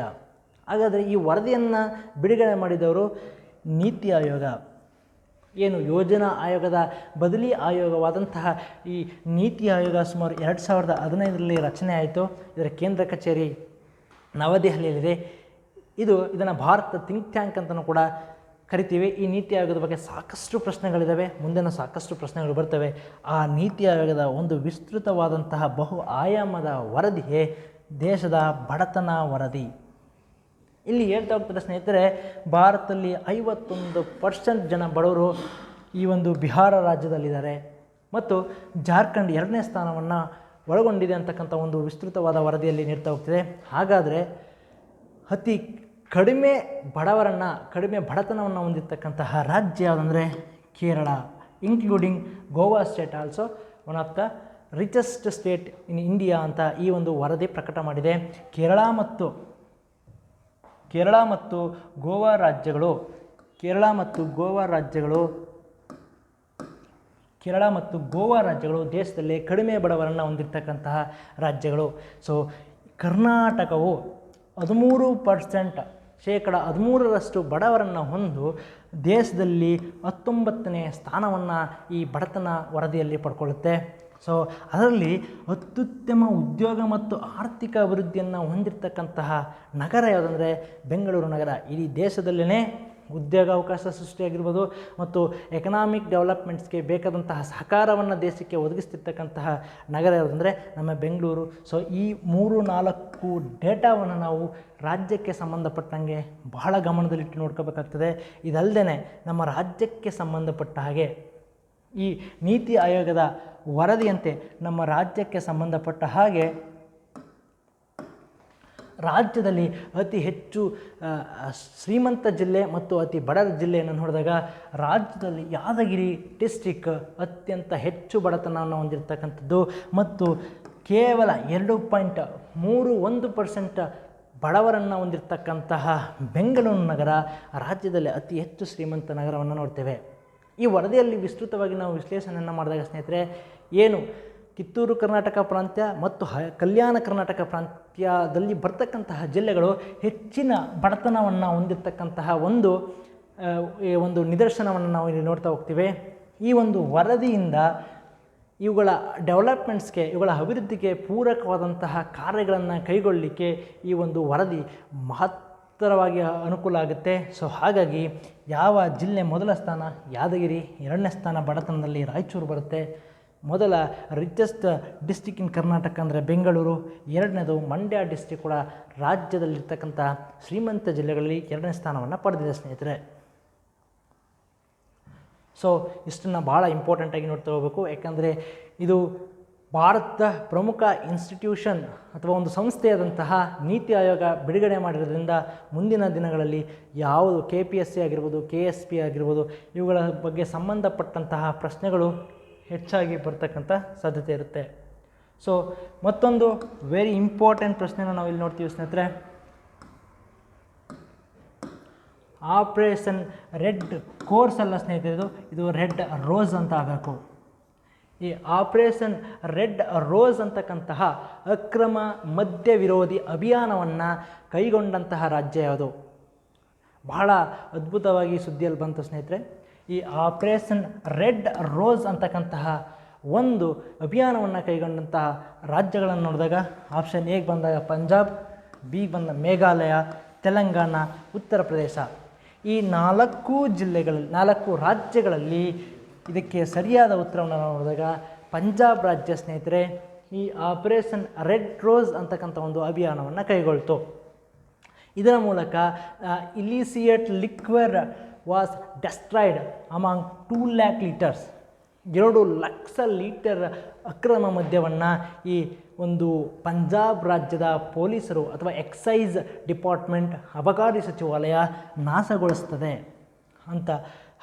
Speaker 1: ಹಾಗಾದರೆ ಈ ವರದಿಯನ್ನು ಬಿಡುಗಡೆ ಮಾಡಿದವರು ನೀತಿ ಆಯೋಗ. ಏನು ಯೋಜನಾ ಆಯೋಗದ ಬದಲಿ ಆಯೋಗವಾದಂತಹ ಈ ನೀತಿ ಆಯೋಗ ಸುಮಾರು 2015ರಲ್ಲಿ ರಚನೆ ಆಯಿತು. ಇದರ ಕೇಂದ್ರ ಕಚೇರಿ ನವದೆಹಲಿಯಲ್ಲಿದೆ. ಇದನ್ನು ಭಾರತ ಥಿಂಕ್ ಟ್ಯಾಂಕ್ ಅಂತಲೂ ಕೂಡ ಕರಿತೀವಿ. ಈ ನೀತಿ ಆಯೋಗದ ಬಗ್ಗೆ ಸಾಕಷ್ಟು ಪ್ರಶ್ನೆಗಳಿದ್ದಾವೆ, ಮುಂದಿನ ಸಾಕಷ್ಟು ಪ್ರಶ್ನೆಗಳು ಬರ್ತವೆ. ಆ ನೀತಿ ಆಯೋಗದ ಒಂದು ವಿಸ್ತೃತವಾದಂತಹ ಬಹು ಆಯಾಮದ ವರದಿಯೇ ದೇಶದ ಬಡತನ ವರದಿ. ಇಲ್ಲಿ ಹೇಳ್ತಾ ಹೋಗ್ತಾರೆ ಸ್ನೇಹಿತರೆ, ಭಾರತದಲ್ಲಿ 51% ಜನ ಬಡವರು ಈ ಒಂದು ಬಿಹಾರ ರಾಜ್ಯದಲ್ಲಿದ್ದಾರೆ ಮತ್ತು ಜಾರ್ಖಂಡ್ 2ನೇ ಸ್ಥಾನವನ್ನು ಒಳಗೊಂಡಿದೆ ಅಂತಕ್ಕಂಥ ಒಂದು ವಿಸ್ತೃತವಾದ ವರದಿಯಲ್ಲಿ ನೀಡ್ತಾ ಹೋಗ್ತಿದೆ. ಹಾಗಾದರೆ ಅತಿ ಕಡಿಮೆ ಬಡತನವನ್ನು ಹೊಂದಿರತಕ್ಕಂತಹ ರಾಜ್ಯ ಯಾವುದಂದರೆ Kerala, including Goa state also one of the richest state in India ಅಂತ ಈ ಒಂದು ವರದಿ ಪ್ರಕಟ ಮಾಡಿದೆ. ಕೇರಳ ಮತ್ತು ಗೋವಾ ರಾಜ್ಯಗಳು ದೇಶದಲ್ಲಿ ಕಡಿಮೆ ಬಡವರನ್ನು ಹೊಂದಿರತಕ್ಕಂತಹ ರಾಜ್ಯಗಳು. ಸೊ ಕರ್ನಾಟಕವು 13%, ಶೇಕಡ 13ರಷ್ಟು ಬಡವರನ್ನು ಹೊಂದು ದೇಶದಲ್ಲಿ 19ನೇ ಸ್ಥಾನವನ್ನು ಈ ಬಡತನ ವರದಿಯಲ್ಲಿ ಪಡ್ಕೊಳ್ಳುತ್ತೆ. ಸೊ ಅದರಲ್ಲಿ ಅತ್ಯುತ್ತಮ ಉದ್ಯೋಗ ಮತ್ತು ಆರ್ಥಿಕ ಅಭಿವೃದ್ಧಿಯನ್ನು ಹೊಂದಿರತಕ್ಕಂತಹ ನಗರ ಯಾವುದಂದರೆ ಬೆಂಗಳೂರು ನಗರ. ಇಡೀ ದೇಶದಲ್ಲೇ ಉದ್ಯೋಗಾವಕಾಶ ಸೃಷ್ಟಿಯಾಗಿರ್ಬೋದು ಮತ್ತು ಎಕನಾಮಿಕ್ ಡೆವಲಪ್ಮೆಂಟ್ಸ್ಗೆ ಬೇಕಾದಂತಹ ಸಹಕಾರವನ್ನು ದೇಶಕ್ಕೆ ಒದಗಿಸ್ತಿರ್ತಕ್ಕಂತಹ ನಗರ ಯಾವುದಂದರೆ ನಮ್ಮ ಬೆಂಗಳೂರು. ಸೊ ಈ 3-4 ಡೇಟಾವನ್ನು ನಾವು ರಾಜ್ಯಕ್ಕೆ ಸಂಬಂಧಪಟ್ಟಂಗೆ ಬಹಳ ಗಮನದಲ್ಲಿಟ್ಟು ನೋಡ್ಕೋಬೇಕಾಗ್ತದೆ. ಇದಲ್ಲದೆ ನಮ್ಮ ರಾಜ್ಯಕ್ಕೆ ಸಂಬಂಧಪಟ್ಟ ಹಾಗೆ ಈ ನೀತಿ ಆಯೋಗದ ವರದಿಯಂತೆ ನಮ್ಮ ರಾಜ್ಯಕ್ಕೆ ಸಂಬಂಧಪಟ್ಟ ಹಾಗೆ ರಾಜ್ಯದಲ್ಲಿ ಅತಿ ಹೆಚ್ಚು ಶ್ರೀಮಂತ ಜಿಲ್ಲೆ ಮತ್ತು ಅತಿ ಬಡ ಜಿಲ್ಲೆಯನ್ನು ನೋಡಿದಾಗ ರಾಜ್ಯದಲ್ಲಿ ಯಾದಗಿರಿ ಡಿಸ್ಟ್ರಿಕ್ ಅತ್ಯಂತ ಹೆಚ್ಚು ಬಡತನವನ್ನು ಹೊಂದಿರತಕ್ಕಂಥದ್ದು ಮತ್ತು ಕೇವಲ 2.31% ಬಡವರನ್ನು ಹೊಂದಿರತಕ್ಕಂತಹ ಬೆಂಗಳೂರು ನಗರ ರಾಜ್ಯದಲ್ಲಿ ಅತಿ ಹೆಚ್ಚು ಶ್ರೀಮಂತ ನಗರವನ್ನು ನೋಡ್ತೇವೆ. ಈ ವರದಿಯಲ್ಲಿ ವಿಸ್ತೃತವಾಗಿ ನಾವು ವಿಶ್ಲೇಷಣೆಯನ್ನು ಮಾಡಿದಾಗ ಸ್ನೇಹಿತರೆ, ಏನು ಕಿತ್ತೂರು ಕರ್ನಾಟಕ ಪ್ರಾಂತ್ಯ ಮತ್ತು ಕಲ್ಯಾಣ ಕರ್ನಾಟಕ ಪ್ರಾಂತ್ಯದಲ್ಲಿ ಬರ್ತಕ್ಕಂತಹ ಜಿಲ್ಲೆಗಳು ಹೆಚ್ಚಿನ ಬಡತನವನ್ನು ಹೊಂದಿರತಕ್ಕಂತಹ ಒಂದು ನಿದರ್ಶನವನ್ನು ನಾವು ಇಲ್ಲಿ ನೋಡ್ತಾ ಹೋಗ್ತೀವಿ. ಈ ಒಂದು ವರದಿಯಿಂದ ಇವುಗಳ ಡೆವಲಪ್ಮೆಂಟ್ಸ್ಗೆ, ಇವುಗಳ ಅಭಿವೃದ್ಧಿಗೆ ಪೂರಕವಾದಂತಹ ಕಾರ್ಯಗಳನ್ನು ಕೈಗೊಳ್ಳಲಿಕ್ಕೆ ಈ ಒಂದು ವರದಿ ಮಹತ್ತರವಾಗಿ ಅನುಕೂಲ ಆಗುತ್ತೆ. ಸೊ ಹಾಗಾಗಿ ಯಾವ ಜಿಲ್ಲೆ ಮೊದಲ ಸ್ಥಾನ ಯಾದಗಿರಿ, 2ನೇ ಸ್ಥಾನ ಬಡತನದಲ್ಲಿ ರಾಯಚೂರು ಬರುತ್ತೆ, ಮೊದಲ ರಿಚೆಸ್ಟ್ ಡಿಸ್ಟಿಕ್ ಇನ್ ಕರ್ನಾಟಕ ಅಂದರೆ ಬೆಂಗಳೂರು, 2ನೇದು ಮಂಡ್ಯ ಡಿಸ್ಟಿಕ್ ಕೂಡ ರಾಜ್ಯದಲ್ಲಿರ್ತಕ್ಕಂಥ ಶ್ರೀಮಂತ ಜಿಲ್ಲೆಗಳಲ್ಲಿ 2ನೇ ಸ್ಥಾನವನ್ನು ಪಡೆದಿದೆ ಸ್ನೇಹಿತರೆ. ಸೊ ಇಷ್ಟನ್ನು ಭಾಳ ಇಂಪಾರ್ಟೆಂಟಾಗಿ ನೋಡ್ತಾ ಹೋಗಬೇಕು. ಯಾಕಂದರೆ ಇದು ಭಾರತದ ಪ್ರಮುಖ ಇನ್ಸ್ಟಿಟ್ಯೂಷನ್ ಅಥವಾ ಒಂದು ಸಂಸ್ಥೆಯಾದಂತಹ ನೀತಿ ಆಯೋಗ ಬಿಡುಗಡೆ ಮಾಡಿರೋದ್ರಿಂದ ಮುಂದಿನ ದಿನಗಳಲ್ಲಿ ಯಾವುದು KPSC ಆಗಿರ್ಬೋದು, KSP ಆಗಿರ್ಬೋದು, ಇವುಗಳ ಬಗ್ಗೆ ಸಂಬಂಧಪಟ್ಟಂತಹ ಪ್ರಶ್ನೆಗಳು ಹೆಚ್ಚಾಗಿ ಬರ್ತಕ್ಕಂಥ ಸಾಧ್ಯತೆ ಇರುತ್ತೆ. ಸೊ ಮತ್ತೊಂದು ವೆರಿ ಇಂಪಾರ್ಟೆಂಟ್ ಪ್ರಶ್ನೆನ ನಾವು ಇಲ್ಲಿ ನೋಡ್ತೀವಿ ಸ್ನೇಹಿತರೆ. ಆಪರೇಷನ್ ರೆಡ್ ಕೋರ್ಸ್ ಅಲ್ಲ ಸ್ನೇಹಿತರೆ, ಇದು ರೆಡ್ ರೋಸ್ ಅಂತ ಆಗಬೇಕು. ಈ ಆಪರೇಷನ್ ರೆಡ್ ರೋಸ್ ಅಂತಕ್ಕಂತಹ ಅಕ್ರಮ ಮದ್ಯ ವಿರೋಧಿ ಅಭಿಯಾನವನ್ನು ಕೈಗೊಂಡಂತಹ ರಾಜ್ಯ ಯಾವುದು? ಬಹಳ ಅದ್ಭುತವಾಗಿ ಸುದ್ದಿಯಲ್ಲಿ ಬಂತು ಸ್ನೇಹಿತರೆ. ಈ ಆಪರೇಷನ್ ರೆಡ್ ರೋಸ್ ಅಂತಕ್ಕಂತಹ ಒಂದು ಅಭಿಯಾನವನ್ನು ಕೈಗೊಂಡಂತಹ ರಾಜ್ಯಗಳನ್ನು ನೋಡಿದಾಗ ಆಪ್ಷನ್ ಎಗೆ ಬಂದಾಗ ಪಂಜಾಬ್, ಬಿ ಬಂದ ಮೇಘಾಲಯ, ತೆಲಂಗಾಣ, ಉತ್ತರ ಪ್ರದೇಶ. ಈ 4 ರಾಜ್ಯಗಳಲ್ಲಿ ಇದಕ್ಕೆ ಸರಿಯಾದ ಉತ್ತರವನ್ನು ನೋಡಿದಾಗ ಪಂಜಾಬ್ ರಾಜ್ಯ ಸ್ನೇಹಿತರೆ ಈ ಆಪರೇಷನ್ ರೆಡ್ ರೋಸ್ ಅಂತಕ್ಕಂಥ ಒಂದು ಅಭಿಯಾನವನ್ನು ಕೈಗೊಳ್ತು. ಇದರ ಮೂಲಕ illicit liquor was destroyed among 2 lakh litres, 2 lakh litre ಅಕ್ರಮ ಮದ್ಯವನ್ನು ಈ ಒಂದು ಪಂಜಾಬ್ ರಾಜ್ಯದ ಪೊಲೀಸರು ಅಥವಾ ಎಕ್ಸೈಸ್ ಡಿಪಾರ್ಟ್ಮೆಂಟ್, ಅಬಕಾರಿ ಸಚಿವಾಲಯ ನಾಶಗೊಳಿಸ್ತದೆ ಅಂತ.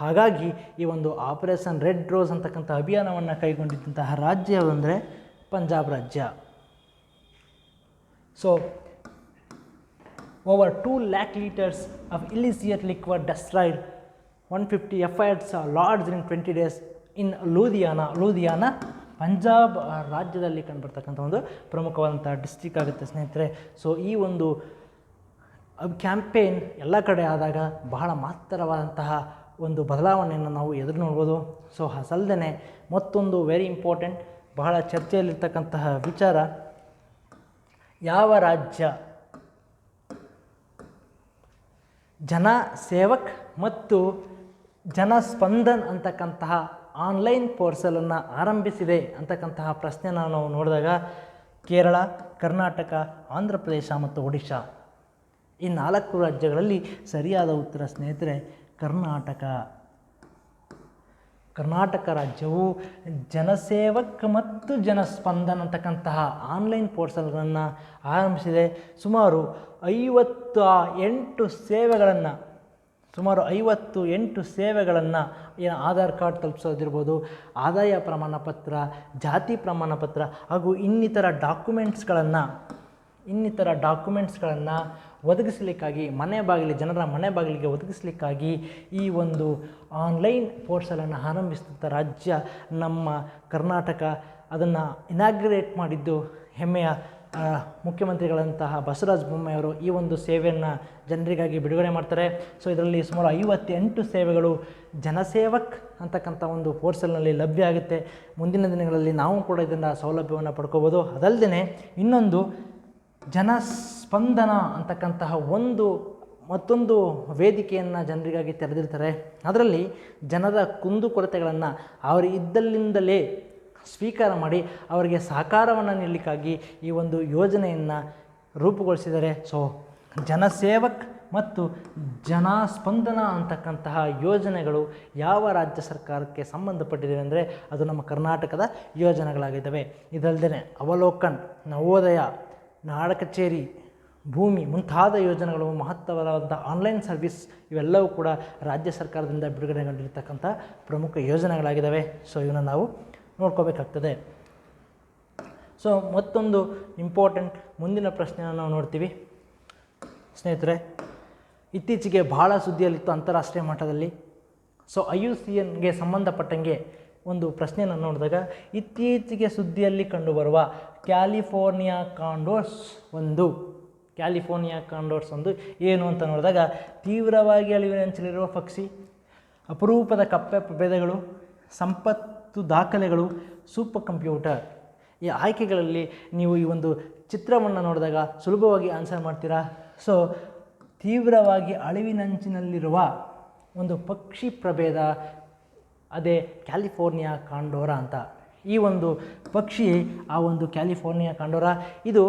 Speaker 1: ಹಾಗಾಗಿ ಈ ಒಂದು ಆಪರೇಷನ್ ರೆಡ್ ರೋಸ್ ಅಂತಕ್ಕಂಥ ಅಭಿಯಾನವನ್ನು ಕೈಗೊಂಡಿದ್ದಂತಹ ರಾಜ್ಯ ಯಾವುದಂದರೆ ಪಂಜಾಬ್ ರಾಜ್ಯ. So over 2 lakh litres of illicit liquor destroyed, 150 FIRs lodged in 20 days in Ludhiana Punjab ರಾಜ್ಯದಲ್ಲಿ ಕಂಡುಬರ್ತಕ್ಕಂಥ ಒಂದು ಪ್ರಮುಖವಾದಂಥ ಡಿಸ್ಟ್ರಿಕ್ ಆಗುತ್ತೆ ಸ್ನೇಹಿತರೆ. ಸೊ ಈ ಒಂದು ಕ್ಯಾಂಪೇನ್ ಎಲ್ಲ ಕಡೆ ಆದಾಗ ಬಹಳ ಮಹತ್ತರವಾದಂತಹ ಒಂದು ಬದಲಾವಣೆಯನ್ನು ನಾವು ಎದುರು ನೋಡ್ಬೋದು. ಸೊ ಅಸಲ್ದೇ ಮತ್ತೊಂದು ವೆರಿ ಇಂಪಾರ್ಟೆಂಟ್, ಬಹಳ ಚರ್ಚೆಯಲ್ಲಿರ್ತಕ್ಕಂತಹ ವಿಚಾರ, ಯಾವ ರಾಜ್ಯ ಜನಸೇವಕ್ ಮತ್ತು ಜನಸ್ಪಂದನ್ ಅಂತಕ್ಕಂತಹ ಆನ್ಲೈನ್ ಪೋರ್ಟಲನ್ನು ಆರಂಭಿಸಿದೆ ಅಂತಕ್ಕಂತಹ ಪ್ರಶ್ನೆನ ನಾವು ನೋಡಿದಾಗ ಕೇರಳ, ಕರ್ನಾಟಕ, ಆಂಧ್ರ ಪ್ರದೇಶ ಮತ್ತು ಒಡಿಶಾ ಈ 4 ರಾಜ್ಯಗಳಲ್ಲಿ ಸರಿಯಾದ ಉತ್ತರ ಸ್ನೇಹಿತರೆ ಕರ್ನಾಟಕ. ಕರ್ನಾಟಕ ರಾಜ್ಯವು ಜನಸೇವಕ್ ಮತ್ತು ಜನಸ್ಪಂದನ್ ಅಂತಕ್ಕಂತಹ ಆನ್ಲೈನ್ ಪೋರ್ಟಲ್ಗಳನ್ನು ಆರಂಭಿಸಿದೆ. ಸುಮಾರು 58 ಸೇವೆಗಳನ್ನು ಏನು ಆಧಾರ್ ಕಾರ್ಡ್ ತಲುಪಿಸೋದಿರ್ಬೋದು, ಆದಾಯ ಪ್ರಮಾಣ ಪತ್ರ, ಜಾತಿ ಪ್ರಮಾಣ ಪತ್ರ ಹಾಗೂ ಇನ್ನಿತರ ಡಾಕ್ಯುಮೆಂಟ್ಸ್ಗಳನ್ನು ಒದಗಿಸಲಿಕ್ಕಾಗಿ ಜನರ ಮನೆ ಬಾಗಿಲಿಗೆ ಒದಗಿಸಲಿಕ್ಕಾಗಿ ಈ ಒಂದು ಆನ್ಲೈನ್ ಪೋರ್ಟಲನ್ನು ಆರಂಭಿಸಿದ ರಾಜ್ಯ ನಮ್ಮ ಕರ್ನಾಟಕ. ಅದನ್ನು ಇನಾಗ್ರೇಟ್ ಮಾಡಿದ್ದು ಹೆಮ್ಮೆಯ ಮುಖ್ಯಮಂತ್ರಿಗಳಂತಹ ಬಸವರಾಜ ಬೊಮ್ಮಾಯಿಯವರು ಈ ಒಂದು ಸೇವೆಯನ್ನು ಜನರಿಗಾಗಿ ಬಿಡುಗಡೆ ಮಾಡ್ತಾರೆ. ಸೊ ಇದರಲ್ಲಿ ಸುಮಾರು 58 ಸೇವೆಗಳು ಜನಸೇವಕ್ ಅಂತಕ್ಕಂಥ ಒಂದು ಪೋರ್ಟಲ್ನಲ್ಲಿ ಲಭ್ಯ ಆಗುತ್ತೆ. ಮುಂದಿನ ದಿನಗಳಲ್ಲಿ ನಾವು ಕೂಡ ಇದನ್ನು ಸೌಲಭ್ಯವನ್ನು ಪಡ್ಕೋಬೋದು. ಅದಲ್ಲದೆ ಇನ್ನೊಂದು ಜನಸ್ಪಂದನ ಅಂತಕ್ಕಂತಹ ಮತ್ತೊಂದು ವೇದಿಕೆಯನ್ನು ಜನರಿಗಾಗಿ ತೆರೆದಿರ್ತಾರೆ. ಅದರಲ್ಲಿ ಜನರ ಕುಂದುಕೊರತೆಗಳನ್ನು ಅವರು ಇದ್ದಲ್ಲಿಂದಲೇ ಸ್ವೀಕಾರ ಮಾಡಿ ಅವರಿಗೆ ಸಹಕಾರವನ್ನು ನೀಡಲಿಕ್ಕಾಗಿ ಈ ಒಂದು ಯೋಜನೆಯನ್ನು ರೂಪುಗೊಳಿಸಿದ್ದಾರೆ. ಸೊ ಜನಸೇವಕ್ ಮತ್ತು ಜನಸ್ಪಂದನ ಅಂತಕ್ಕಂತಹ ಯೋಜನೆಗಳು ಯಾವ ರಾಜ್ಯ ಸರ್ಕಾರಕ್ಕೆ ಸಂಬಂಧಪಟ್ಟಿವೆ ಅಂದರೆ ಅದು ನಮ್ಮ ಕರ್ನಾಟಕದ ಯೋಜನೆಗಳಾಗಿದ್ದಾವೆ. ಇದಲ್ಲದೆ ಅವಲೋಕನ್, ನವೋದಯ, ನಾಡ ಕಚೇರಿ, ಭೂಮಿ ಮುಂತಾದ ಯೋಜನೆಗಳು, ಮಹತ್ತರವಾದ ಆನ್ಲೈನ್ ಸರ್ವಿಸ್ ಇವೆಲ್ಲವೂ ಕೂಡ ರಾಜ್ಯ ಸರ್ಕಾರದಿಂದ ಬಿಡುಗಡೆಗೊಂಡಿರ್ತಕ್ಕಂಥ ಪ್ರಮುಖ ಯೋಜನೆಗಳಾಗಿದ್ದಾವೆ. ಸೊ ಇವನ್ನ ನಾವು ನೋಡ್ಕೋಬೇಕಾಗ್ತದೆ. ಸೊ ಮತ್ತೊಂದು ಇಂಪಾರ್ಟೆಂಟ್ ಮುಂದಿನ ಪ್ರಶ್ನೆಯನ್ನು ನಾವು ನೋಡ್ತೀವಿ ಸ್ನೇಹಿತರೆ. ಇತ್ತೀಚೆಗೆ ಬಹಳ ಸುದ್ದಿಯಲ್ಲಿತ್ತು ಅಂತಾರಾಷ್ಟ್ರೀಯ ಮಟ್ಟದಲ್ಲಿ. ಸೊ IUCNಗೆ ಸಂಬಂಧಪಟ್ಟಂಗೆ ಒಂದು ಪ್ರಶ್ನೆಯನ್ನು ನೋಡಿದಾಗ ಇತ್ತೀಚೆಗೆ ಸುದ್ದಿಯಲ್ಲಿ ಕಂಡುಬರುವ ಕ್ಯಾಲಿಫೋರ್ನಿಯಾ ಕಾಂಡೋರ್ಸ್ ಒಂದು ಏನು ಅಂತ ನೋಡಿದಾಗ ತೀವ್ರವಾಗಿ ಅಳಿವಿನಂಚಿನಲ್ಲಿರುವ ಪಕ್ಷಿ, ಅಪರೂಪದ ಕಪ್ಪೆ ಪ್ರಭೇದಗಳು, ಸಂಪತ್ತು ದಾಖಲೆಗಳು, ಸೂಪರ್ ಕಂಪ್ಯೂಟರ್. ಈ ಆಯ್ಕೆಗಳಲ್ಲಿ ನೀವು ಈ ಒಂದು ಚಿತ್ರವನ್ನು ನೋಡಿದಾಗ ಸುಲಭವಾಗಿ ಆನ್ಸರ್ ಮಾಡ್ತೀರಾ. ಸೊ ತೀವ್ರವಾಗಿ ಅಳಿವಿನಂಚಿನಲ್ಲಿರುವ ಒಂದು ಪಕ್ಷಿ ಪ್ರಭೇದ ಅದೇ ಕ್ಯಾಲಿಫೋರ್ನಿಯಾ ಕಾಂಡೋರ ಅಂತ. ಈ ಒಂದು ಪಕ್ಷಿ ಆ ಒಂದು ಕ್ಯಾಲಿಫೋರ್ನಿಯಾ ಕಾಂಡೋರ ಇದು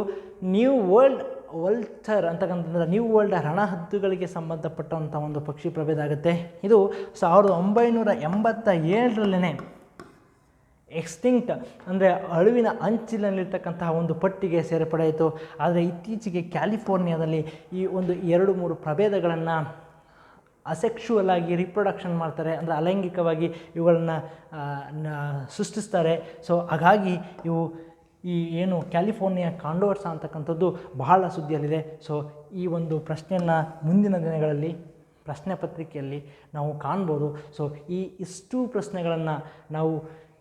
Speaker 1: ನ್ಯೂ ವರ್ಲ್ಡ್ ವಲ್ಚರ್ ಅಂತಕ್ಕಂಥದ್ದು ನ್ಯೂ ವರ್ಲ್ಡ್ ರಣಹದ್ದುಗಳಿಗೆ ಸಂಬಂಧಪಟ್ಟಂಥ ಒಂದು ಪಕ್ಷಿ ಪ್ರಭೇದ ಆಗುತ್ತೆ. ಇದು 1987ರಲ್ಲೇ ಎಕ್ಸ್ಟಿಂಕ್ಟ್ ಅಂದರೆ ಅಳಿವಿನ ಅಂಚಿನಲ್ಲಿರ್ತಕ್ಕಂತಹ ಒಂದು ಪಟ್ಟಿಗೆ ಸೇರ್ಪಡೆಯಿತು. ಆದರೆ ಇತ್ತೀಚೆಗೆ ಕ್ಯಾಲಿಫೋರ್ನಿಯಾದಲ್ಲಿ ಈ ಒಂದು 2-3 ಪ್ರಭೇದಗಳನ್ನು ಅಸೆಕ್ಷುವಲ್ ಆಗಿ ರಿಪ್ರೊಡಕ್ಷನ್ ಮಾಡ್ತಾರೆ, ಅಂದರೆ ಅಲೈಂಗಿಕವಾಗಿ ಇವುಗಳನ್ನು ಸೃಷ್ಟಿಸ್ತಾರೆ. ಸೊ ಹಾಗಾಗಿ ಈ ಏನು ಕ್ಯಾಲಿಫೋರ್ನಿಯಾ ಕಾಂಡೋರ್ಸ್ ಅಂತಕ್ಕಂಥದ್ದು ಬಹಳ ಸುದ್ದಿಯಲ್ಲಿದೆ. ಸೊ ಈ ಒಂದು ಪ್ರಶ್ನೆಯನ್ನು ಮುಂದಿನ ದಿನಗಳಲ್ಲಿ ಪ್ರಶ್ನೆ ಪತ್ರಿಕೆಯಲ್ಲಿ ನಾವು ಕಾಣ್ಬೋದು. ಸೊ ಇಷ್ಟು ಪ್ರಶ್ನೆಗಳನ್ನು ನಾವು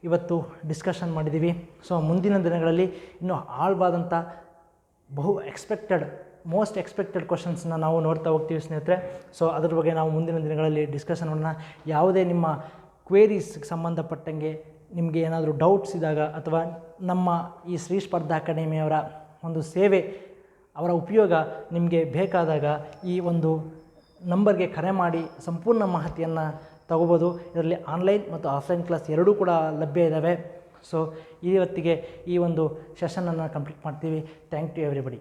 Speaker 1: ಇವತ್ತು ಡಿಸ್ಕಷನ್ ಮಾಡಿದ್ದೀವಿ. ಸೊ ಮುಂದಿನ ದಿನಗಳಲ್ಲಿ ಇನ್ನೂ ಆಳವಾದಂಥ ಮೋಸ್ಟ್ ಎಕ್ಸ್ಪೆಕ್ಟೆಡ್ ಕ್ವಶನ್ಸ್ನ ನಾವು ನೋಡ್ತಾ ಹೋಗ್ತೀವಿ ಸ್ನೇಹಿತರೆ. ಸೊ ಅದ್ರ ಬಗ್ಗೆ ನಾವು ಮುಂದಿನ ದಿನಗಳಲ್ಲಿ ಡಿಸ್ಕಷನ್ ಮಾಡೋಣ. ಯಾವುದೇ ನಿಮ್ಮ ಕ್ವೇರೀಸ್ಗೆ ಸಂಬಂಧಪಟ್ಟಂಗೆ ನಿಮಗೆ ಏನಾದರೂ ಡೌಟ್ಸ್ ಇದ್ದಾಗ ಅಥವಾ ನಮ್ಮ ಈ ಶ್ರೀ ಸ್ಪರ್ಧಾ ಅಕಾಡೆಮಿಯವರ ಒಂದು ಸೇವೆ ಅವರ ಉಪಯೋಗ ನಿಮಗೆ ಬೇಕಾದಾಗ ಈ ಒಂದು ನಂಬರ್ಗೆ ಕರೆ ಮಾಡಿ ಸಂಪೂರ್ಣ ಮಾಹಿತಿಯನ್ನು ತಗೋಬೋದು. ಇದರಲ್ಲಿ ಆನ್ಲೈನ್ ಮತ್ತು ಆಫ್ಲೈನ್ ಕ್ಲಾಸ್ ಎರಡೂ ಕೂಡ ಲಭ್ಯ ಇದ್ದಾವೆ. ಸೊ ಇವತ್ತಿಗೆ ಈ ಒಂದು ಸೆಷನನ್ನು ಕಂಪ್ಲೀಟ್ ಮಾಡ್ತೀವಿ. Thank you everybody.